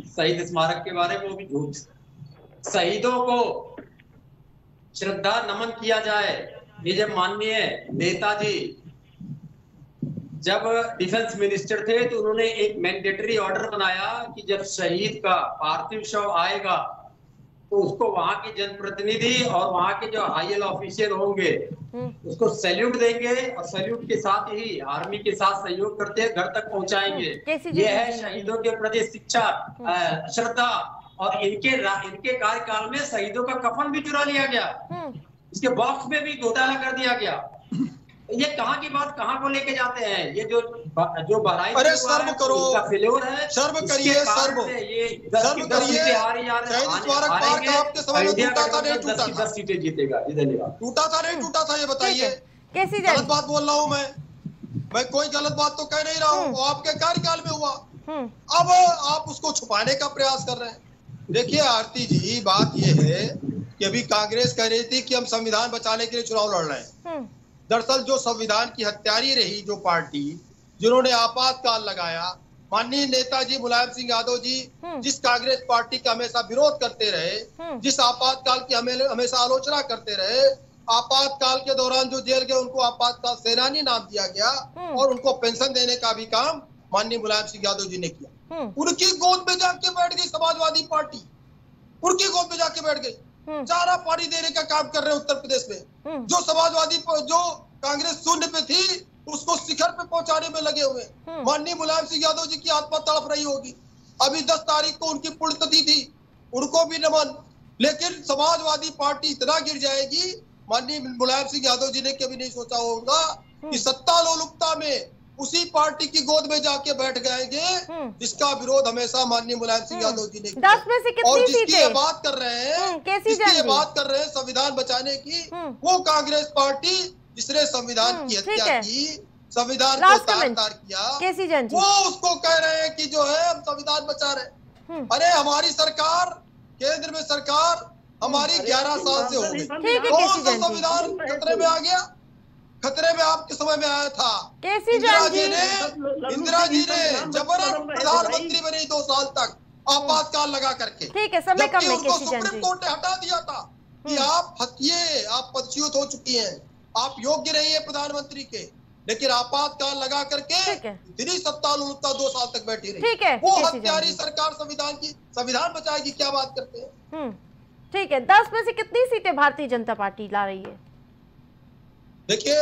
शहीद स्मारक के बारे में, वो भी झूठ। शहीदों को श्रद्धा नमन किया जाए। ये जब माननीय नेताजी जब डिफेंस मिनिस्टर थे तो उन्होंने एक मैंडेटरी ऑर्डर बनाया कि जब शहीद का पार्थिव शव आएगा तो उसको वहां के जनप्रतिनिधि और वहां के जो हाई ऑफिशियल होंगे उसको सैल्यूट देंगे और सैल्यूट के साथ ही आर्मी के साथ सहयोग करते हैं घर तक पहुंचाएंगे। ये है शहीदों के प्रति शिक्षा, श्रद्धा। और इनके कार्यकाल में शहीदों का कफन भी चुरा लिया गया, इसके बॉक्स में भी घोटाला कर दिया गया। ये कहाँ की बात कहाँ को लेके जाते हैं? ये जो बहराइच, अरे सर्व करो, फेल्योर है, सर्व करिए, सर्व करिए। आपके समय में टूटा था नहीं टूटा था? 10 सीटें जीतेगा। धन्यवाद। टूटा था नहीं टूटा था, ये बताइए। कैसी गलत बात बोल रहा हूँ मैं कोई गलत बात तो कह नहीं रहा हूँ। वो आपके कार्यकाल में हुआ, अब आप उसको छुपाने का प्रयास कर रहे हैं। देखिए आरती जी, बात ये है कि अभी कांग्रेस कह रही थी कि हम संविधान बचाने के लिए चुनाव लड़ रहे हैं। दरअसल जो संविधान की हत्यारी रही जो पार्टी जिन्होंने आपातकाल लगाया, माननीय नेताजी मुलायम सिंह यादव जी जिस कांग्रेस पार्टी का हमेशा विरोध करते रहे, जिस आपातकाल की हमेशा आलोचना करते रहे, आपातकाल के दौरान जो जेल गए उनको आपातकाल सेनानी नाम दिया गया और उनको पेंशन देने का भी काम माननीय मुलायम सिंह यादव जी ने किया। उनकी गोद में जाके बैठ गई समाजवादी पार्टी, उनकी गोद में जाके बैठ गई। चारा पानी देने का काम कर रहे हैं उत्तर प्रदेश में। जो समाजवादी जो कांग्रेस शून्य पे थी उसको शिखर पे पहुंचाने में लगे हुए। माननीय मुलायम सिंह यादव जी की आत्मा तड़प रही होगी। अभी 10 तारीख को उनकी पुण्यतिथि थी, उनको भी नमन। लेकिन समाजवादी पार्टी इतना गिर जाएगी, माननीय मुलायम सिंह यादव जी ने कभी नहीं सोचा होगा कि सत्ता लोलुपता में उसी पार्टी की गोद में जाके बैठ जाएंगे जिसका विरोध हमेशा माननीय मुलायम सिंह यादव जी ने किया। 10 में से कितनी और जिसकी ये सीटें? बात कर रहे हैं, जिसकी ये बात कर रहे हैं संविधान बचाने की, वो कांग्रेस पार्टी जिसने संविधान की हत्या की, संविधान को तार-तार किया, वो उसको कह रहे हैं कि जो है हम संविधान बचा रहे। अरे हमारी सरकार, केंद्र में सरकार हमारी 11 साल से हो गई, कौन सा संविधान खतरे में आ गया? खतरे में आपके समय में आया था। इंदिरा जी ने जबरन प्रधानमंत्री बनी 2 साल तक आपातकाल लगा करके। ठीक है, समय कम है। उनको सुप्रीम कोर्ट ने हटा दिया था कि आप हटिए, आप पदच्युत हो चुकी हैं, आप योग्य नहीं है प्रधानमंत्री के। लेकिन आपातकाल लगा करके इतनी सत्ता लोलुपता 2 साल तक बैठी रही। वो हत्यारी सरकार संविधान बचाएगी, क्या बात करते हैं? ठीक है, 10 में से कितनी सीटें भारतीय जनता पार्टी ला रही है? देखिए,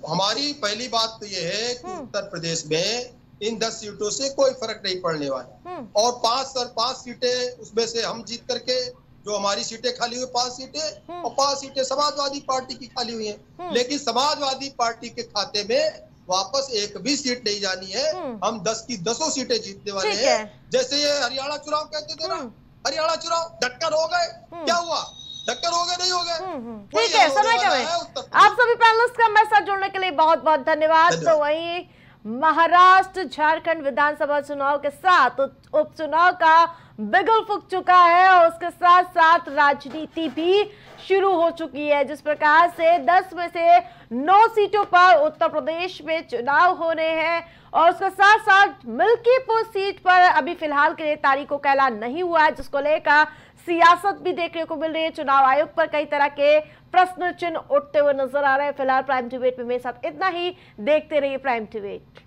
हमारी पहली बात तो ये है कि उत्तर प्रदेश में इन 10 सीटों से कोई फर्क नहीं पड़ने वाला। और 5 सीटें उसमें से हम जीत करके, जो हमारी सीटें खाली हुई 5 सीटें और 5 सीटें समाजवादी पार्टी की खाली हुई हैं। लेकिन समाजवादी पार्टी के खाते में वापस एक भी सीट नहीं जानी है। हम 10 की 10 सीटें जीतने वाले हैं। जैसे ये हरियाणा चुनाव कहते थे ना, हरियाणा चुनाव ढक्कन हो गए, क्या हुआ? ढक्कन हो गए, नहीं हो गए? ठीक है, समय कम है। आप सभी पैनलिस्ट का हमारे साथ जुड़ने के लिए बहुत बहुत धन्यवाद। तो वहीं महाराष्ट्र झारखंड विधानसभा चुनाव के साथ उपचुनाव का बिगुल फूंक चुका है और उसके साथ साथ राजनीति भी शुरू हो चुकी है। जिस प्रकार से 10 में से 9 सीटों पर उत्तर प्रदेश में चुनाव होने हैं और उसके साथ साथ मिल्कीपुर सीट पर अभी फिलहाल के लिए तारीखों का ऐलान नहीं हुआ है, जिसको लेकर सियासत भी देखने को मिल रही है। चुनाव आयोग पर कई तरह के प्रश्न चिन्ह उठते हुए नजर आ रहे हैं। फिलहाल प्राइम डिबेट में मेरे साथ इतना ही। देखते रहिए प्राइम डिबेट।